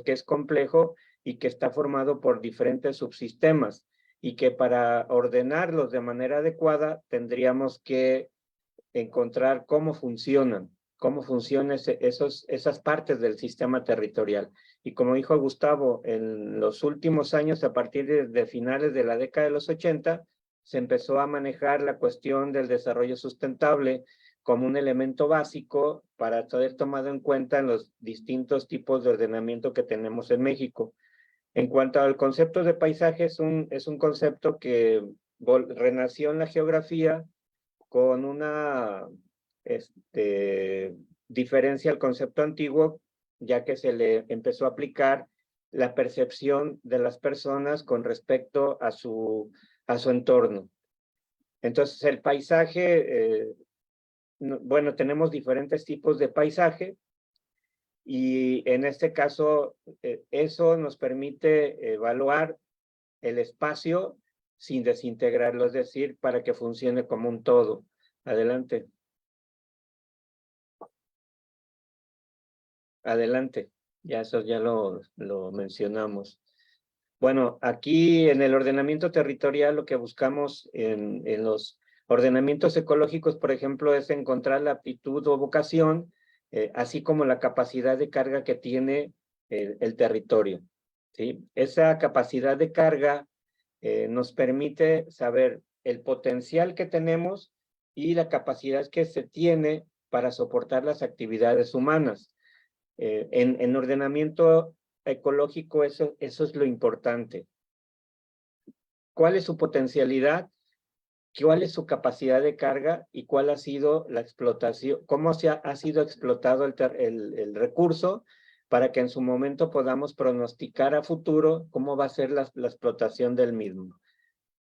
[SPEAKER 5] que es complejo y que está formado por diferentes subsistemas, y que para ordenarlos de manera adecuada tendríamos que encontrar cómo funcionan esas partes del sistema territorial. Y como dijo Gustavo, en los últimos años, a partir de finales de la década de los 80, se empezó a manejar la cuestión del desarrollo sustentable como un elemento básico para ser tomado en cuenta en los distintos tipos de ordenamiento que tenemos en México. En cuanto al concepto de paisaje, es un concepto que renació en la geografía con una diferencia al concepto antiguo, ya que se le empezó a aplicar la percepción de las personas con respecto a su entorno. Entonces, el paisaje, bueno, tenemos diferentes tipos de paisaje, y en este caso, eso nos permite evaluar el espacio sin desintegrarlo, es decir, para que funcione como un todo. Adelante. Adelante. Ya eso ya lo mencionamos. Bueno, aquí en el ordenamiento territorial lo que buscamos en los ordenamientos ecológicos, por ejemplo, es encontrar la aptitud o vocación, así como la capacidad de carga que tiene el territorio, ¿sí? Esa capacidad de carga nos permite saber el potencial que tenemos y la capacidad que se tiene para soportar las actividades humanas. En ordenamiento ecológico eso es lo importante. ¿Cuál es su potencialidad? cuál es su capacidad de carga y cuál ha sido la explotación, cómo ha sido explotado el recurso, para que en su momento podamos pronosticar a futuro cómo va a ser la explotación del mismo.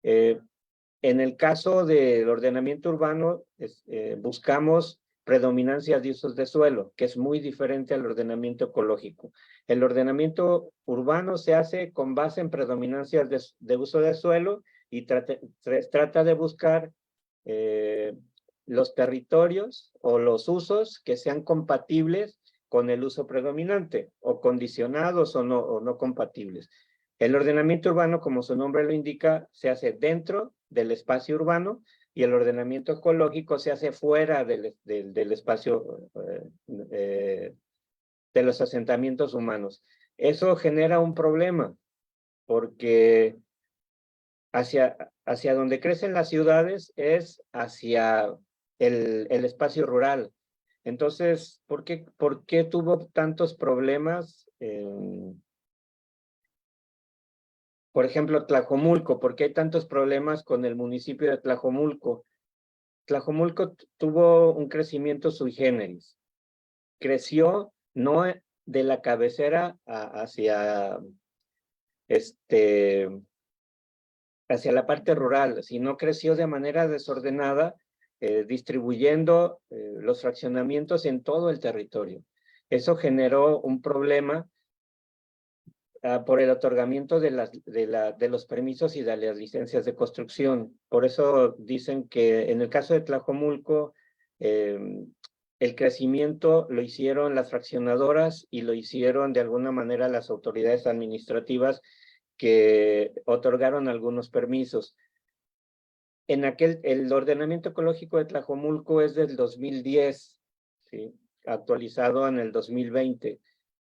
[SPEAKER 5] En el caso del ordenamiento urbano, buscamos predominancia de usos de suelo, que es muy diferente al ordenamiento ecológico. El ordenamiento urbano se hace con base en predominancias de uso de suelo y trata de buscar los territorios o los usos que sean compatibles con el uso predominante, o condicionados o no compatibles. El ordenamiento urbano, como su nombre lo indica, se hace dentro del espacio urbano, y el ordenamiento ecológico se hace fuera del espacio de los asentamientos humanos. Eso genera un problema, porque hacia donde crecen las ciudades es hacia el espacio rural. Entonces, ¿por qué tuvo tantos problemas? Por ejemplo, Tlajomulco, ¿por qué hay tantos problemas con el municipio de Tlajomulco? Tlajomulco tuvo un crecimiento sui generis. Creció no de la cabecera hacia la parte rural, sino creció de manera desordenada, distribuyendo los fraccionamientos en todo el territorio. Eso generó un problema por el otorgamiento de los permisos y de las licencias de construcción. Por eso dicen que en el caso de Tlajomulco, el crecimiento lo hicieron las fraccionadoras y lo hicieron de alguna manera las autoridades administrativas que otorgaron algunos permisos. El ordenamiento ecológico de Tlajomulco es del 2010, ¿sí? Actualizado en el 2020.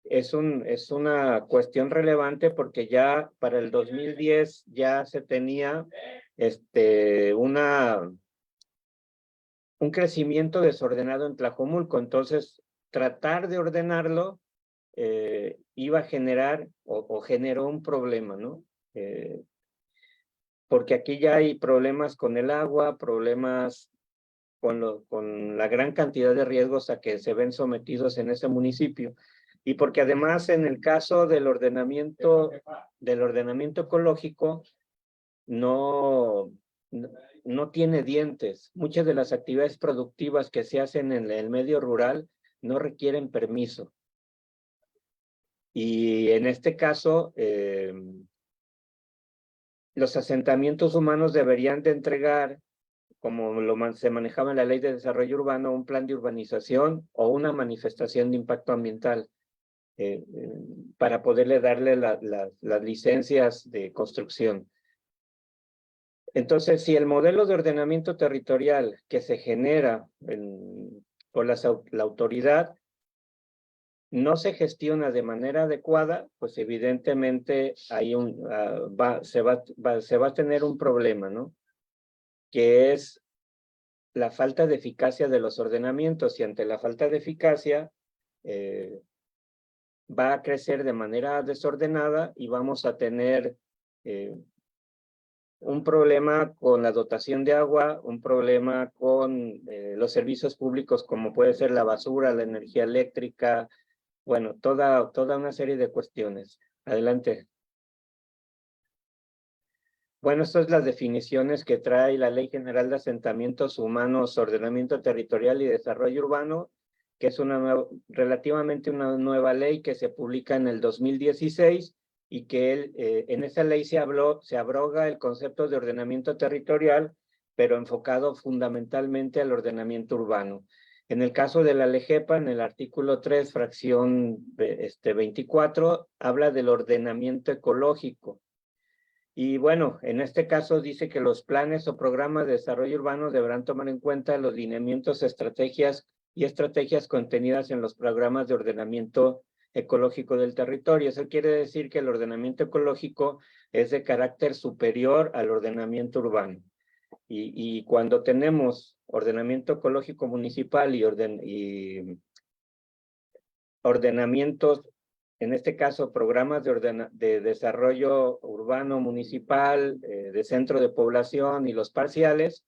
[SPEAKER 5] Es una cuestión relevante porque ya para el 2010 ya se tenía un crecimiento desordenado en Tlajomulco. Entonces, tratar de ordenarlo iba a generar o generó un problema, ¿no? Porque aquí ya hay problemas con el agua, problemas con la gran cantidad de riesgos a que se ven sometidos en ese municipio. Y porque además en el caso del ordenamiento ecológico no tiene dientes. Muchas de las actividades productivas que se hacen en el medio rural no requieren permiso. Y en este caso, los asentamientos humanos deberían de entregar, como se manejaba en la Ley de Desarrollo Urbano, un plan de urbanización o una manifestación de impacto ambiental para poderle darle las licencias de construcción. Entonces, si el modelo de ordenamiento territorial que se genera por la autoridad no se gestiona de manera adecuada, pues evidentemente hay se va a tener un problema, ¿no? Que es la falta de eficacia de los ordenamientos, y ante la falta de eficacia va a crecer de manera desordenada y vamos a tener un problema con la dotación de agua, un problema con los servicios públicos como puede ser la basura, la energía eléctrica, bueno, toda una serie de cuestiones. Adelante. Bueno, estas son las definiciones que trae la Ley General de Asentamientos Humanos, Ordenamiento Territorial y Desarrollo Urbano, que es relativamente una nueva ley que se publica en el 2016 y que en esa ley se abroga el concepto de ordenamiento territorial, pero enfocado fundamentalmente al ordenamiento urbano. En el caso de la LEGEPA, en el artículo 3, fracción 24, habla del ordenamiento ecológico. Y bueno, en este caso dice que los planes o programas de desarrollo urbano deberán tomar en cuenta los lineamientos, estrategias contenidas en los programas de ordenamiento ecológico del territorio. Eso quiere decir que el ordenamiento ecológico es de carácter superior al ordenamiento urbano. Y cuando tenemos ordenamiento ecológico municipal y ordenamientos en este caso, programas de desarrollo urbano municipal, de centro de población y los parciales,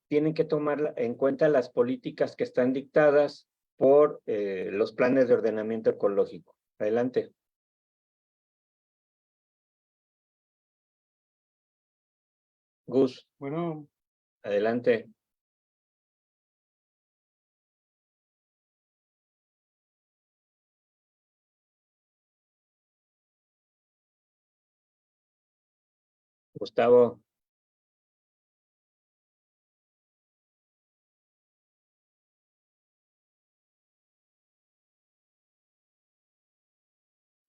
[SPEAKER 5] tienen que tomar en cuenta las políticas que están dictadas por los planes de ordenamiento ecológico. Adelante. Gus,
[SPEAKER 3] Bueno,
[SPEAKER 5] adelante. Gustavo.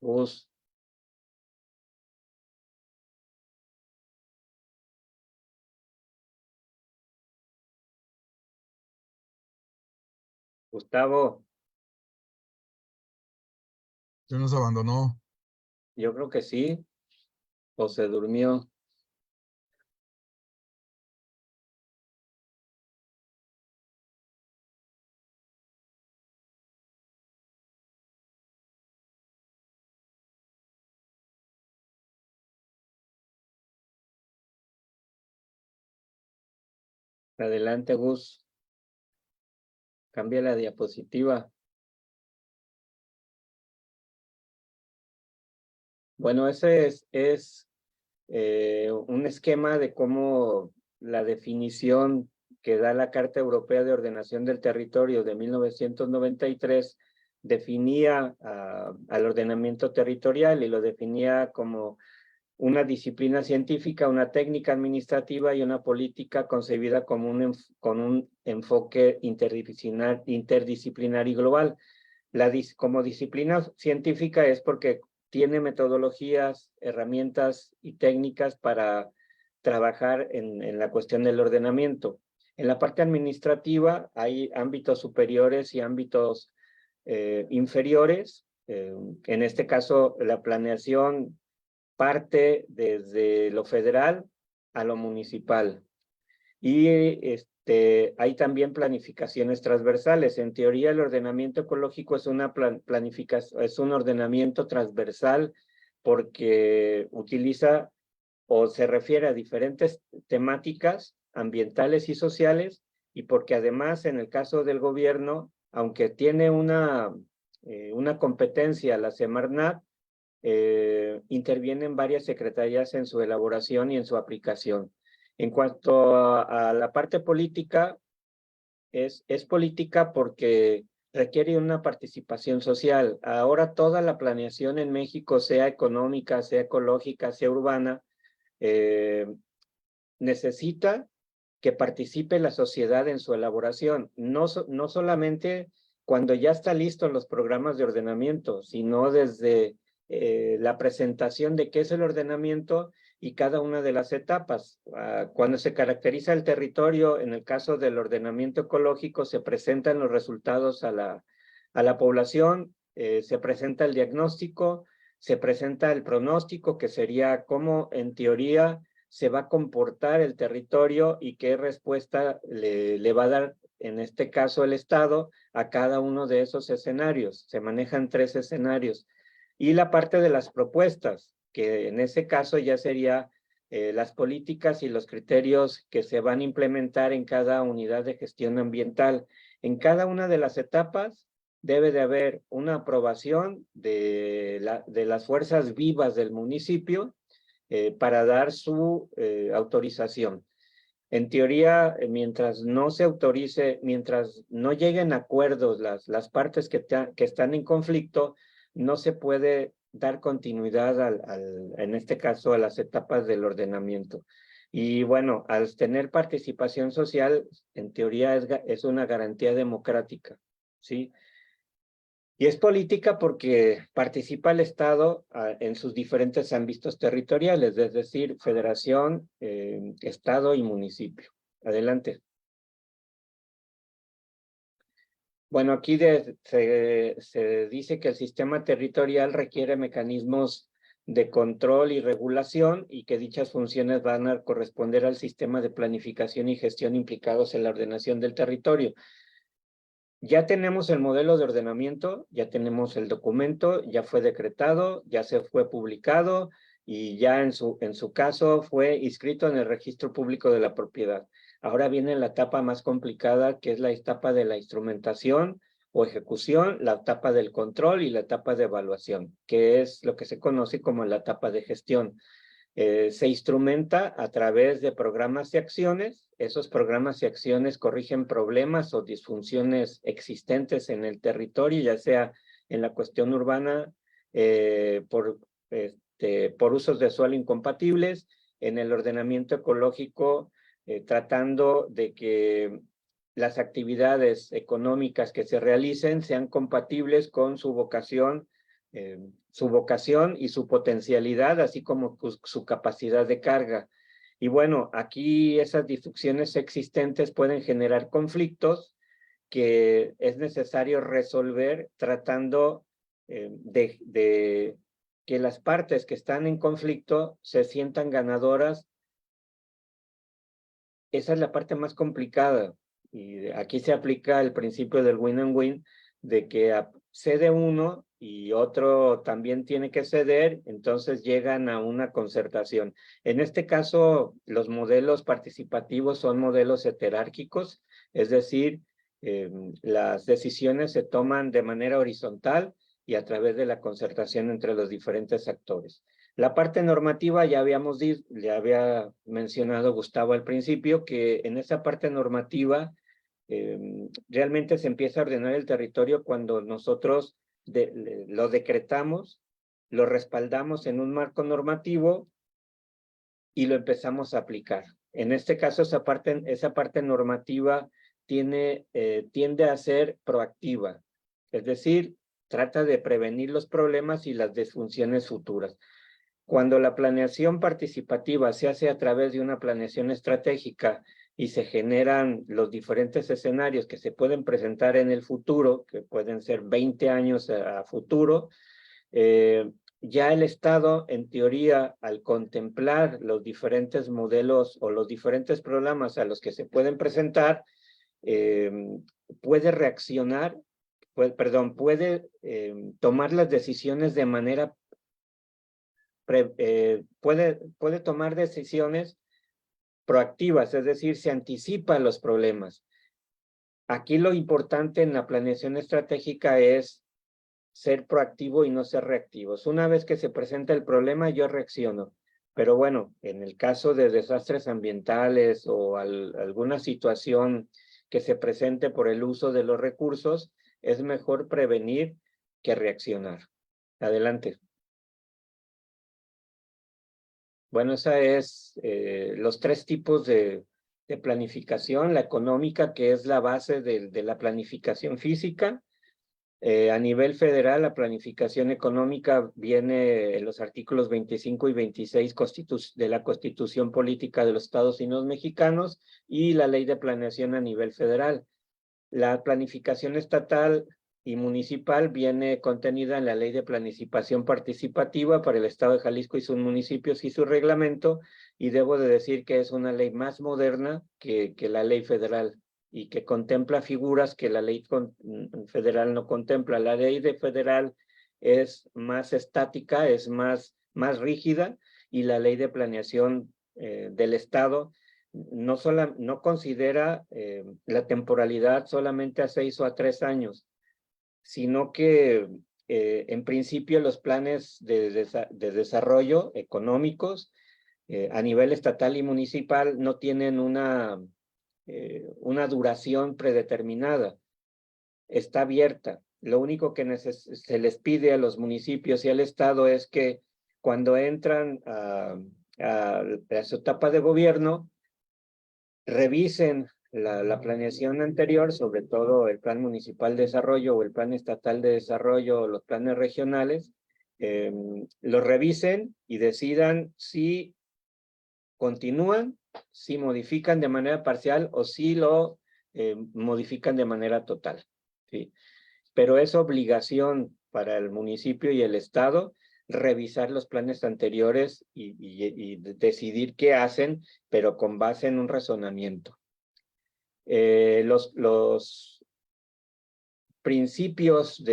[SPEAKER 5] Gus. Gustavo,
[SPEAKER 4] Se nos abandonó.
[SPEAKER 5] yo creo que sí, o se durmió. Adelante, Gus. Cambia la diapositiva. Bueno, ese es un esquema de cómo la definición que da la Carta Europea de Ordenación del Territorio de 1993 definía al ordenamiento territorial y lo definía como una disciplina científica, una técnica administrativa y una política concebida como con un enfoque interdisciplinar y global. Como disciplina científica es porque tiene metodologías, herramientas y técnicas para trabajar en la cuestión del ordenamiento. En la parte administrativa hay ámbitos superiores y ámbitos inferiores. En este caso, la planeación parte desde lo federal a lo municipal. Y hay también planificaciones transversales. En teoría, el ordenamiento ecológico es una planificación, es un ordenamiento transversal porque utiliza o se refiere a diferentes temáticas ambientales y sociales, y porque además, en el caso del gobierno, aunque tiene una competencia, la Semarnat, intervienen varias secretarías en su elaboración y en su aplicación. En cuanto a la parte política, es política porque requiere una participación social. Ahora toda la planeación en México, sea económica, sea ecológica, sea urbana, necesita que participe la sociedad en su elaboración, no solamente cuando ya está listo los programas de ordenamiento, sino desde la presentación de qué es el ordenamiento y cada una de las etapas. Cuando se caracteriza el territorio, en el caso del ordenamiento ecológico, se presentan los resultados a la población, se presenta el diagnóstico, se presenta el pronóstico, que sería cómo en teoría se va a comportar el territorio y qué respuesta le va a dar, en este caso, el Estado a cada uno de esos escenarios. Se manejan 3 escenarios. Y la parte de las propuestas, que en ese caso ya sería las políticas y los criterios que se van a implementar en cada unidad de gestión ambiental. En cada una de las etapas debe de haber una aprobación de las fuerzas vivas del municipio para dar su autorización. En teoría, mientras no se autorice, mientras no lleguen a acuerdos las partes que están en conflicto, no se puede dar continuidad en este caso, a las etapas del ordenamiento. Y bueno, al tener participación social, en teoría es una garantía democrática, ¿sí? Y es política porque participa el Estado en sus diferentes ámbitos territoriales, es decir, federación, Estado y municipio. Adelante. Bueno, aquí se dice que el sistema territorial requiere mecanismos de control y regulación y que dichas funciones van a corresponder al sistema de planificación y gestión implicados en la ordenación del territorio. Ya tenemos el modelo de ordenamiento, ya tenemos el documento, ya fue decretado, ya se fue publicado y ya en su caso fue inscrito en el registro público de la propiedad. Ahora viene la etapa más complicada, que es la etapa de la instrumentación o ejecución, la etapa del control y la etapa de evaluación, que es lo que se conoce como la etapa de gestión. Se instrumenta a través de programas y acciones. Esos programas y acciones corrigen problemas o disfunciones existentes en el territorio, ya sea en la cuestión urbana, por usos de suelo incompatibles, en el ordenamiento ecológico, tratando de que las actividades económicas que se realicen sean compatibles con su vocación y su potencialidad, así como su capacidad de carga. Y bueno, aquí esas disfunciones existentes pueden generar conflictos que es necesario resolver tratando de que las partes que están en conflicto se sientan ganadoras. Esa es la parte más complicada. Y aquí se aplica el principio del win and win, de que cede uno y otro también tiene que ceder, entonces llegan a una concertación. En este caso, los modelos participativos son modelos heterárquicos, es decir, las decisiones se toman de manera horizontal y a través de la concertación entre los diferentes actores. La parte normativa, ya le había mencionado Gustavo al principio, que en esa parte normativa realmente se empieza a ordenar el territorio cuando nosotros lo decretamos, lo respaldamos en un marco normativo y lo empezamos a aplicar. En este caso, esa parte normativa tiende a ser proactiva, es decir, trata de prevenir los problemas y las disfunciones futuras. Cuando la planeación participativa se hace a través de una planeación estratégica y se generan los diferentes escenarios que se pueden presentar en el futuro, que pueden ser 20 años a futuro, ya el Estado, en teoría, al contemplar los diferentes modelos o los diferentes programas a los que se pueden presentar, puede reaccionar, puede tomar las decisiones de manera puede tomar decisiones proactivas, es decir, se anticipa a los problemas. Aquí lo importante en la planeación estratégica es ser proactivo y no ser reactivos. Una vez que se presenta el problema, yo reacciono. Pero bueno, en el caso de desastres ambientales o alguna situación que se presente por el uso de los recursos, es mejor prevenir que reaccionar. Adelante. Bueno, esa es los tres tipos de planificación. La económica, que es la base de la planificación física. A nivel federal, la planificación económica viene en los artículos 25 y 26 de la Constitución Política de los Estados Unidos Mexicanos y la Ley de Planeación a nivel federal. La planificación estatal y municipal viene contenida en la Ley de Planificación Participativa para el Estado de Jalisco y sus municipios y su reglamento, y debo de decir que es una ley más moderna que la ley federal y que contempla figuras que la ley federal no contempla. La ley federal es más estática, es más rígida, y la ley de planeación del Estado no considera la temporalidad solamente a 6 o a 3 años, sino que en principio los planes de desarrollo económicos a nivel estatal y municipal no tienen una duración predeterminada, está abierta. Lo único que se les pide a los municipios y al Estado es que cuando entran a su etapa de gobierno, revisen la planeación anterior, sobre todo el Plan Municipal de Desarrollo o el Plan Estatal de Desarrollo o los planes regionales, los revisen y decidan si continúan, si modifican de manera parcial o si lo modifican de manera total. ¿Sí? Pero es obligación para el municipio y el Estado revisar los planes anteriores y decidir qué hacen, pero con base en un razonamiento. principios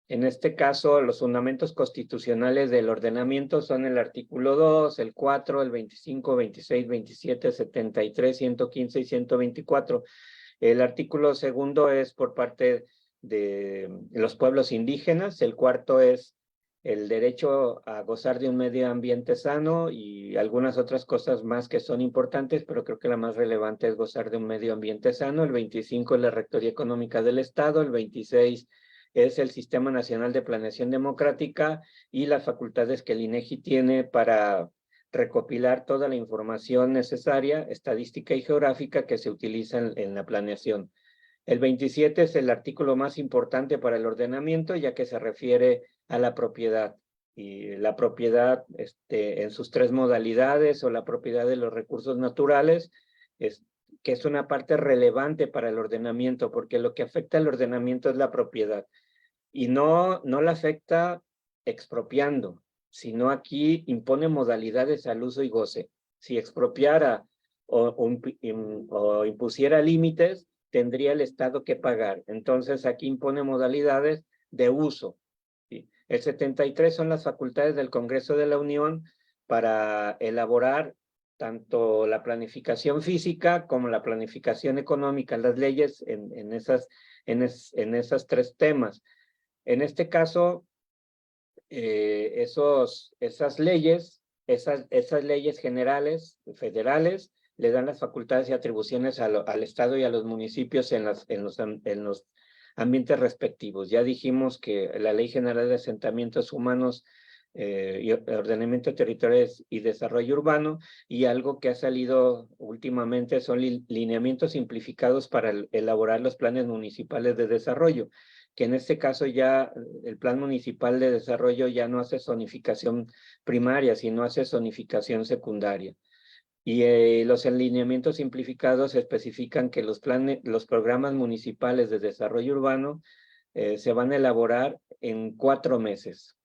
[SPEAKER 5] en este caso, los fundamentos constitucionales del ordenamiento son el artículo 2, el 4, el 25, 26, 27, 73, 115 y 124. El artículo segundo es por parte de los pueblos indígenas, el cuarto es el derecho a gozar de un medio ambiente sano y algunas otras cosas más que son importantes, pero creo que la más relevante es gozar de un medio ambiente sano. El 25 es la Rectoría Económica del Estado, el 26 es el Sistema Nacional de Planeación Democrática y las facultades que el INEGI tiene para recopilar toda la información necesaria, estadística y geográfica que se utiliza en la planeación. El 27 es el artículo más importante para el ordenamiento, ya que se refiere a la propiedad. Y la propiedad en sus tres modalidades o la propiedad de los recursos naturales, que es una parte relevante para el ordenamiento, porque lo que afecta al ordenamiento es la propiedad. Y no la afecta expropiando, sino aquí impone modalidades al uso y goce. Si expropiara o impusiera límites, tendría el Estado que pagar. Entonces aquí impone modalidades de uso. ¿Sí? El 73 son las facultades del Congreso de la Unión para elaborar tanto la planificación física como la planificación económica, las leyes en esas tres temas. En este caso, esas leyes generales, federales, le dan las facultades y atribuciones al Estado y a los municipios en los ambientes respectivos. Ya dijimos que la Ley General de Asentamientos Humanos y Ordenamiento Territorial y Desarrollo Urbano, y algo que ha salido últimamente son lineamientos simplificados para elaborar los planes municipales de desarrollo, que en este caso ya el Plan Municipal de Desarrollo ya no hace zonificación primaria, sino hace zonificación secundaria. Y los alineamientos simplificados especifican que los programas municipales de desarrollo urbano se van a elaborar en 4 meses.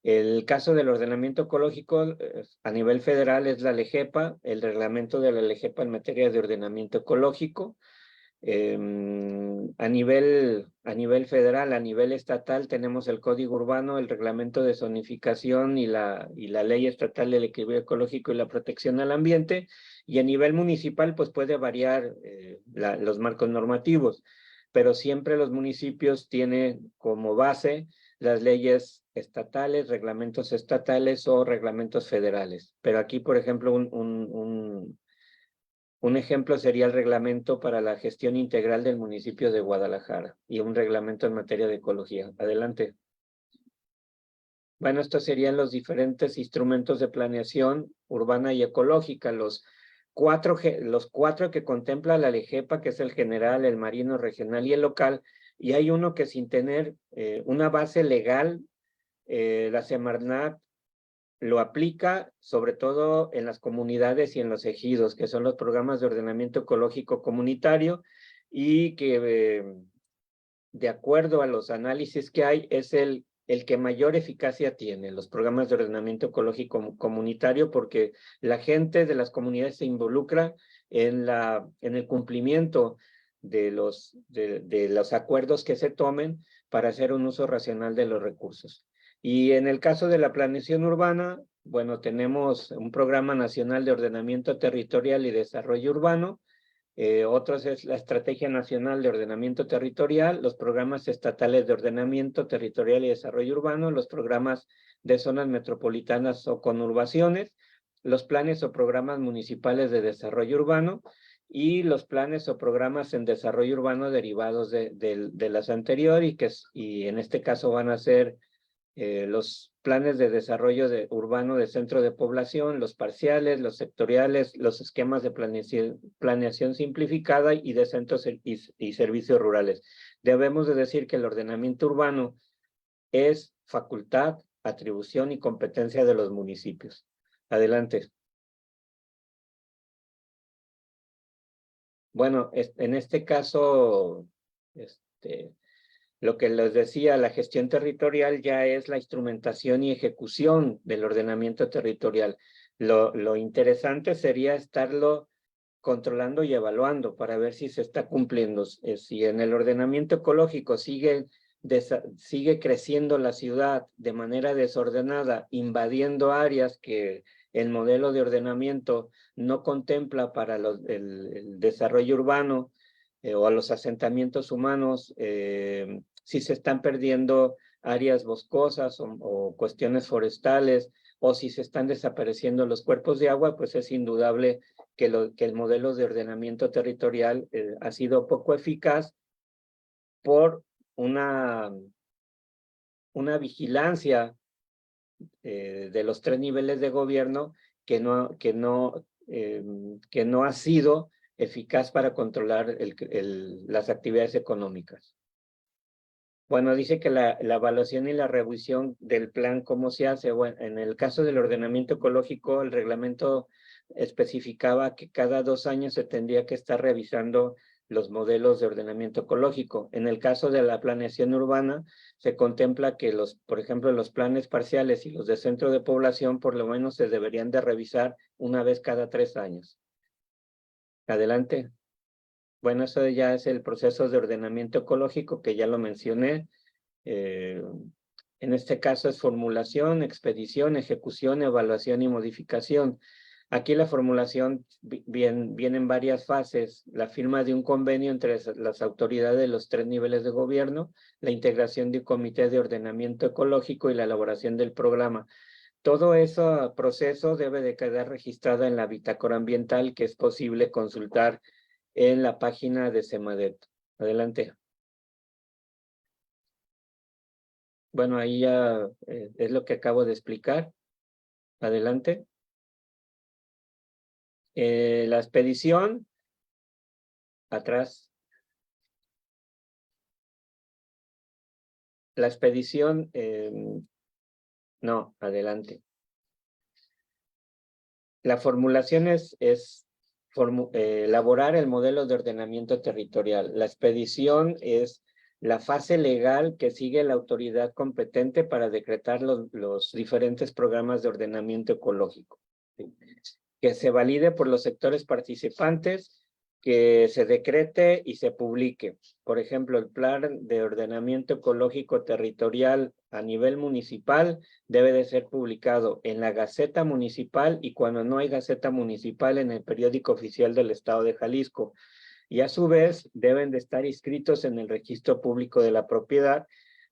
[SPEAKER 5] El caso del ordenamiento ecológico a nivel federal es la LEGEPA, el reglamento de la LEGEPA en materia de ordenamiento ecológico. A nivel federal, a nivel estatal, tenemos el Código Urbano, el Reglamento de Zonificación y la Ley Estatal del Equilibrio Ecológico y la Protección al Ambiente, y a nivel municipal pues puede variar los marcos normativos, pero siempre los municipios tienen como base las leyes estatales, reglamentos estatales o reglamentos federales. Pero aquí, por ejemplo, un ejemplo sería el reglamento para la gestión integral del municipio de Guadalajara y un reglamento en materia de ecología. Adelante. Bueno, estos serían los diferentes instrumentos de planeación urbana y ecológica, los cuatro que contempla la LEGEPA, que es el general, el marino, regional y el local, y hay uno que sin tener una base legal, la Semarnat lo aplica sobre todo en las comunidades y en los ejidos, que son los programas de ordenamiento ecológico comunitario, y que de acuerdo a los análisis que hay, es el que mayor eficacia tiene, los programas de ordenamiento ecológico comunitario, porque la gente de las comunidades se involucra en el cumplimiento de los acuerdos que se tomen para hacer un uso racional de los recursos. Y en el caso de la planeación urbana, bueno, tenemos un Programa Nacional de Ordenamiento Territorial y Desarrollo Urbano, otros es la Estrategia Nacional de Ordenamiento Territorial, los programas estatales de ordenamiento territorial y desarrollo urbano, los programas de zonas metropolitanas o conurbaciones, los planes o programas municipales de desarrollo urbano y los planes o programas en desarrollo urbano derivados de las anteriores, y en este caso van a ser los planes de desarrollo urbano de centro de población, los parciales, los sectoriales, los esquemas de planeación simplificada y de centros y servicios rurales. Debemos de decir que el ordenamiento urbano es facultad, atribución y competencia de los municipios. Adelante. Bueno, en este caso, lo que les decía, la gestión territorial ya es la instrumentación y ejecución del ordenamiento territorial. Lo interesante sería estarlo controlando y evaluando para ver si se está cumpliendo. Si en el ordenamiento ecológico sigue creciendo la ciudad de manera desordenada, invadiendo áreas que el modelo de ordenamiento no contempla para el desarrollo urbano o a los asentamientos humanos, si se están perdiendo áreas boscosas o cuestiones forestales, o si se están desapareciendo los cuerpos de agua, pues es indudable que el modelo de ordenamiento territorial ha sido poco eficaz por una vigilancia de los 3 niveles de gobierno que no ha sido eficaz para controlar las actividades económicas. Bueno, dice que la evaluación y la revisión del plan, ¿cómo se hace? Bueno, en el caso del ordenamiento ecológico, el reglamento especificaba que cada 2 años se tendría que estar revisando los modelos de ordenamiento ecológico. En el caso de la planeación urbana, se contempla que por ejemplo, los planes parciales y los de centro de población, por lo menos se deberían de revisar una vez cada 3 años. Adelante. Bueno, eso ya es el proceso de ordenamiento ecológico que ya lo mencioné. En este caso es formulación, expedición, ejecución, evaluación y modificación. Aquí la formulación viene en varias fases: la firma de un convenio entre las autoridades de los 3 niveles de gobierno, la integración de un comité de ordenamiento ecológico y la elaboración del programa. Todo ese proceso debe de quedar registrado en la bitácora ambiental, que es posible consultar en la página de SEMADET. Adelante. Bueno, ahí ya es lo que acabo de explicar. Adelante. La expedición, atrás. La expedición, no, adelante. La formulación es elaborar el modelo de ordenamiento territorial. La expedición es la fase legal que sigue la autoridad competente para decretar los diferentes programas de ordenamiento ecológico. ¿Sí? Que se valide por los sectores participantes, que se decrete y se publique. Por ejemplo, el plan de ordenamiento ecológico territorial a nivel municipal debe de ser publicado en la Gaceta Municipal, y cuando no hay Gaceta Municipal, en el Periódico Oficial del Estado de Jalisco. Y a su vez deben de estar inscritos en el Registro Público de la Propiedad,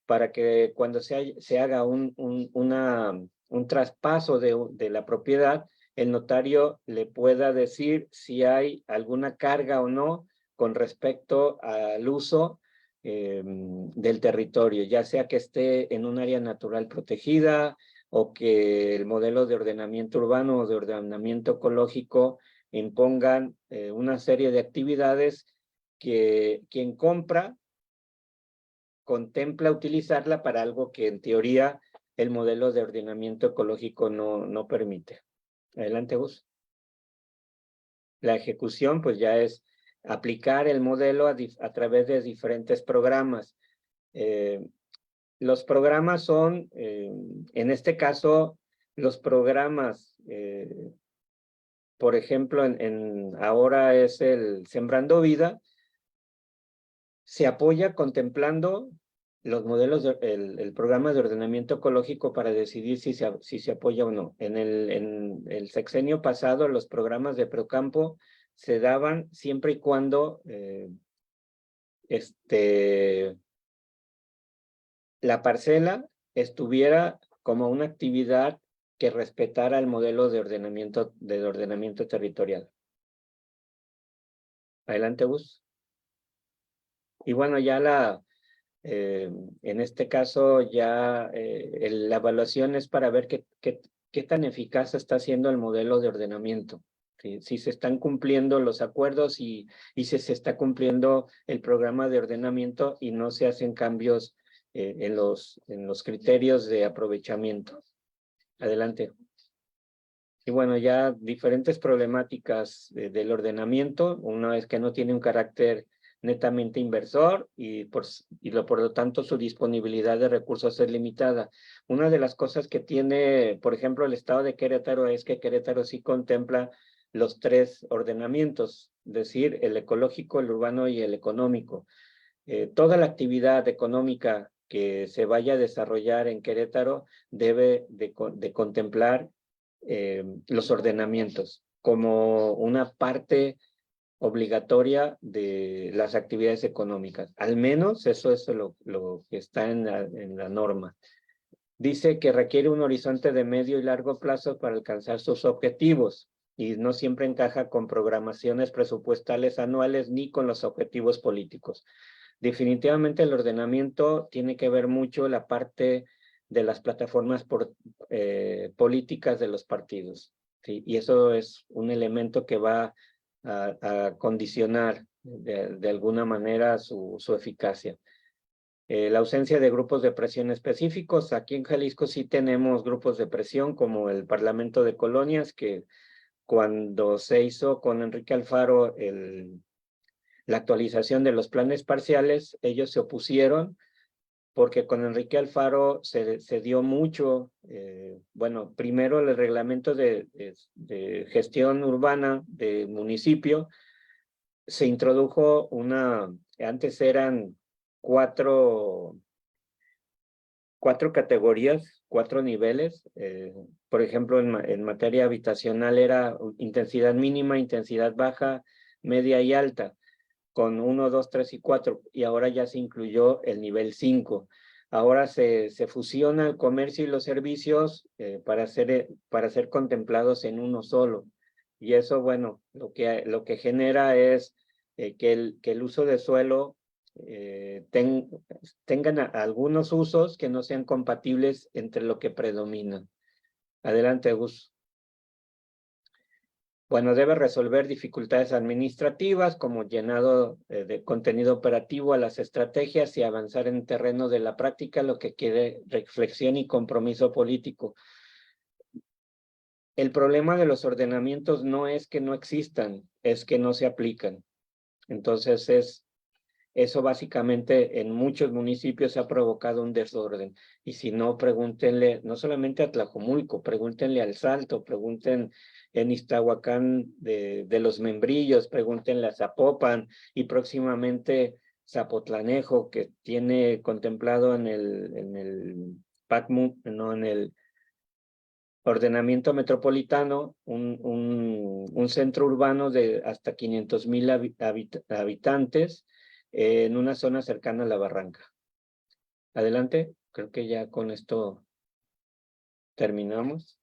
[SPEAKER 5] para que cuando se haga un traspaso de la propiedad, el notario le pueda decir si hay alguna carga o no con respecto al uso del territorio, ya sea que esté en un área natural protegida, o que el modelo de ordenamiento urbano o de ordenamiento ecológico impongan una serie de actividades que quien compra contempla utilizarla para algo que en teoría el modelo de ordenamiento ecológico no permite. Adelante, Gus. La ejecución, pues ya es aplicar el modelo a través de diferentes programas. Los programas son, en este caso, los programas, por ejemplo, ahora es el Sembrando Vida, se apoya contemplando los modelos, el programa de ordenamiento ecológico para decidir si se apoya o no. En el sexenio pasado, los programas de Procampo se daban siempre y cuando la parcela estuviera como una actividad que respetara el modelo de ordenamiento territorial. Adelante, Gus. Y bueno, ya en este caso ya la evaluación es para ver qué tan eficaz está siendo el modelo de ordenamiento. Si se están cumpliendo los acuerdos y si se está cumpliendo el programa de ordenamiento y no se hacen cambios en los criterios de aprovechamiento. Adelante. Y bueno, ya diferentes problemáticas del ordenamiento. Una es que no tiene un carácter netamente inversor y por lo tanto su disponibilidad de recursos es limitada. Una de las cosas que tiene, por ejemplo, el estado de Querétaro es que Querétaro sí contempla los tres ordenamientos, es decir, el ecológico, el urbano y el económico. Toda la actividad económica que se vaya a desarrollar en Querétaro debe de contemplar los ordenamientos como una parte obligatoria de las actividades económicas. Al menos eso es lo que está en la norma. Dice que requiere un horizonte de medio y largo plazo para alcanzar sus objetivos y no siempre encaja con programaciones presupuestales anuales ni con los objetivos políticos. Definitivamente el ordenamiento tiene que ver mucho la parte de las plataformas políticas de los partidos, ¿sí? Y eso es un elemento que va a condicionar de alguna manera su eficacia. La ausencia de grupos de presión específicos. Aquí en Jalisco sí tenemos grupos de presión como el Parlamento de Colonias, que cuando se hizo con Enrique Alfaro la actualización de los planes parciales, ellos se opusieron porque con Enrique Alfaro se dio mucho, bueno, primero el reglamento de gestión urbana del municipio, se introdujo antes eran cuatro categorías, 4 niveles. Por ejemplo, en materia habitacional era intensidad mínima, intensidad baja, media y alta, con 1, 2, 3 y 4, y ahora ya se incluyó el nivel 5. Ahora se fusiona el comercio y los servicios para ser contemplados en uno solo. Y eso, bueno, lo que genera es que el uso de suelo tengan algunos usos que no sean compatibles entre lo que predomina. Adelante, Gus. Bueno, debe resolver dificultades administrativas como llenado de contenido operativo a las estrategias y avanzar en terreno de la práctica, lo que quiere reflexión y compromiso político. El problema de los ordenamientos no es que no existan, es que no se aplican. Entonces eso básicamente en muchos municipios ha provocado un desorden. Y si no, pregúntenle, no solamente a Tlajomulco, pregúntenle al Salto, pregunten en Iztahuacán de los Membrillos, pregúntenle a Zapopan y próximamente Zapotlanejo, que tiene contemplado en el ordenamiento metropolitano un centro urbano de hasta 500,000 habitantes en una zona cercana a la barranca. Adelante, creo que ya con esto terminamos.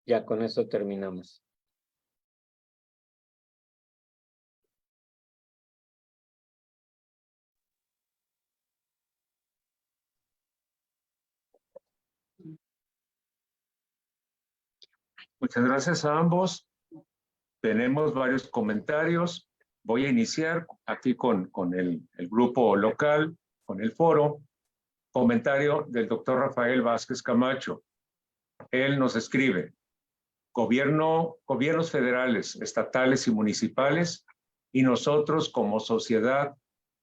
[SPEAKER 5] Ya con eso terminamos.
[SPEAKER 1] Muchas gracias a ambos. Tenemos varios comentarios. Voy a iniciar aquí con el grupo local, con el foro. Comentario del doctor Rafael Vázquez Camacho. Él nos escribe: gobiernos federales, estatales y municipales, y nosotros como sociedad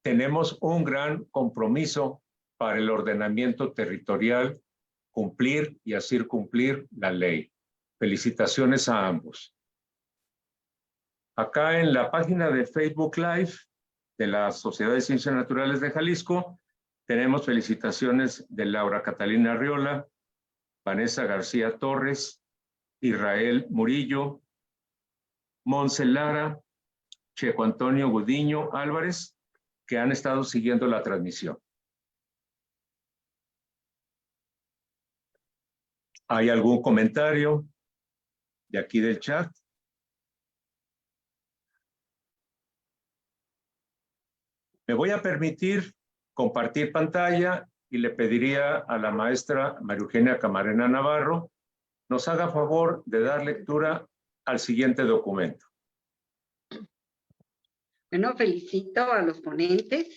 [SPEAKER 1] tenemos un gran compromiso para el ordenamiento territorial, cumplir y hacer cumplir la ley. Felicitaciones a ambos. Acá en la página de Facebook Live de la Sociedad de Ciencias Naturales de Jalisco, tenemos felicitaciones de Laura Catalina Arriola, Vanessa García Torres, Israel Murillo, Monse Lara, Checo Antonio Gudiño Álvarez, que han estado siguiendo la transmisión. ¿Hay algún comentario de aquí del chat? Me voy a permitir compartir pantalla y le pediría a la maestra María Eugenia Camarena Navarro nos haga favor de dar lectura al siguiente documento.
[SPEAKER 6] Bueno, felicito a los ponentes,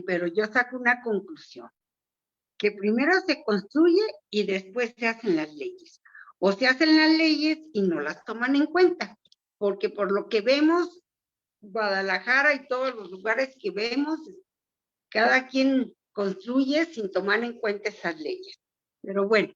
[SPEAKER 6] pero yo saco una conclusión, que primero se construye y después se hacen las leyes. O se hacen las leyes y no las toman en cuenta, porque por lo que vemos, Guadalajara y todos los lugares que vemos, cada quien construye sin tomar en cuenta esas leyes. Pero bueno,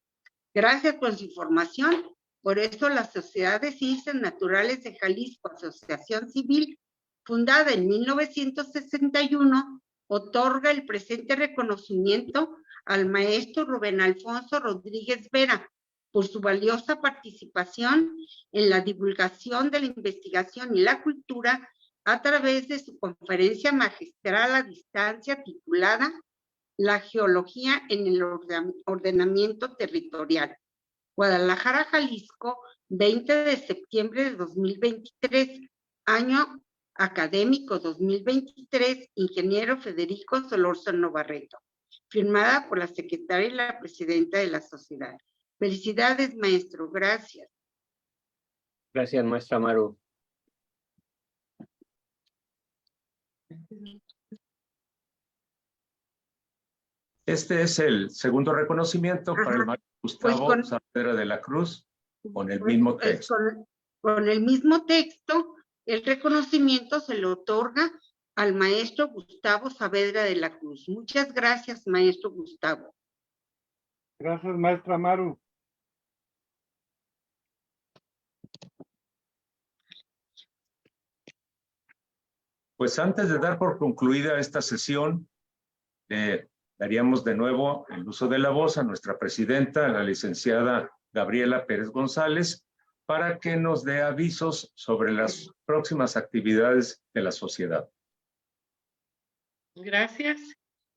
[SPEAKER 6] gracias por su información Por eso la Sociedad de Ciencias Naturales de Jalisco, asociación civil, fundada en 1961, otorga el presente reconocimiento al maestro Rubén Alfonso Rodríguez Vera por su valiosa participación en la divulgación de la investigación y la cultura a través de su conferencia magistral a distancia titulada La geología en el ordenamiento territorial. Guadalajara, Jalisco, 20 de septiembre de 2023, año académico 2023, ingeniero Federico Solórzano Barreto, firmada por la secretaria y la presidenta de la sociedad. Felicidades, maestro, gracias.
[SPEAKER 5] Gracias, maestra Maru.
[SPEAKER 1] Este es el segundo reconocimiento para el
[SPEAKER 6] Ajá.
[SPEAKER 1] maestro Gustavo
[SPEAKER 6] con-
[SPEAKER 1] Saavedra de la Cruz, con el mismo texto.
[SPEAKER 6] Con el mismo texto, el reconocimiento se le otorga al maestro Gustavo Saavedra de la Cruz. Muchas gracias, maestro Gustavo.
[SPEAKER 3] Gracias, maestra Maru.
[SPEAKER 1] Pues antes de dar por concluida esta sesión, daríamos de nuevo el uso de la voz a nuestra presidenta, la licenciada Gabriela Pérez González, para que nos dé avisos sobre las próximas actividades de la sociedad.
[SPEAKER 2] Gracias.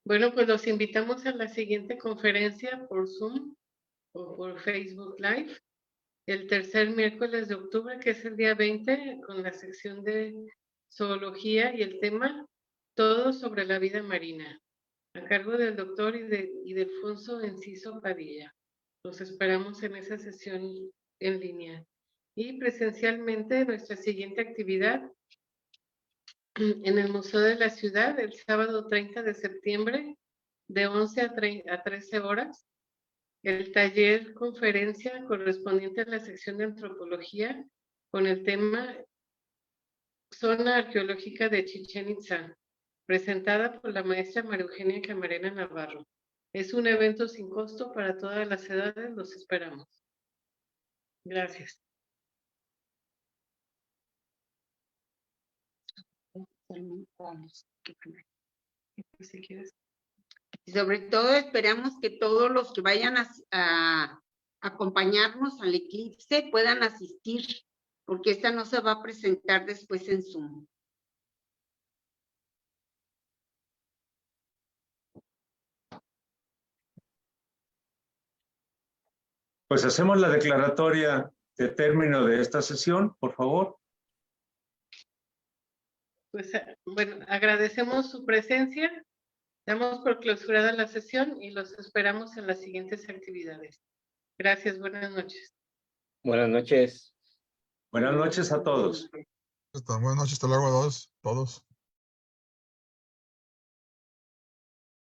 [SPEAKER 2] Bueno, pues los invitamos a la siguiente conferencia por Zoom o por Facebook Live, el tercer miércoles de octubre, que es el día 20, con la sección de zoología y el tema Todo sobre la vida marina, a cargo del doctor Ildefonso Enciso Padilla. Los esperamos en esa sesión en línea. Y presencialmente nuestra siguiente actividad en el Museo de la Ciudad el sábado 30 de septiembre de 11 a 13 horas. El taller conferencia correspondiente a la sección de antropología con el tema Zona Arqueológica de Chichén Itzá, presentada por la maestra María Eugenia Camarena Navarro. Es un evento sin costo para todas las edades, los esperamos. Gracias. Si quieres.
[SPEAKER 6] Y sobre todo esperamos que todos los que vayan a acompañarnos al eclipse puedan asistir, porque esta no se va a presentar después en Zoom.
[SPEAKER 1] Pues hacemos la declaratoria de término de esta sesión, por favor.
[SPEAKER 2] Pues bueno, agradecemos su presencia, damos por clausurada la sesión y los esperamos en las siguientes actividades. Gracias, buenas noches.
[SPEAKER 5] Buenas noches.
[SPEAKER 1] Buenas noches a todos.
[SPEAKER 4] Buenas noches, hasta luego a todos.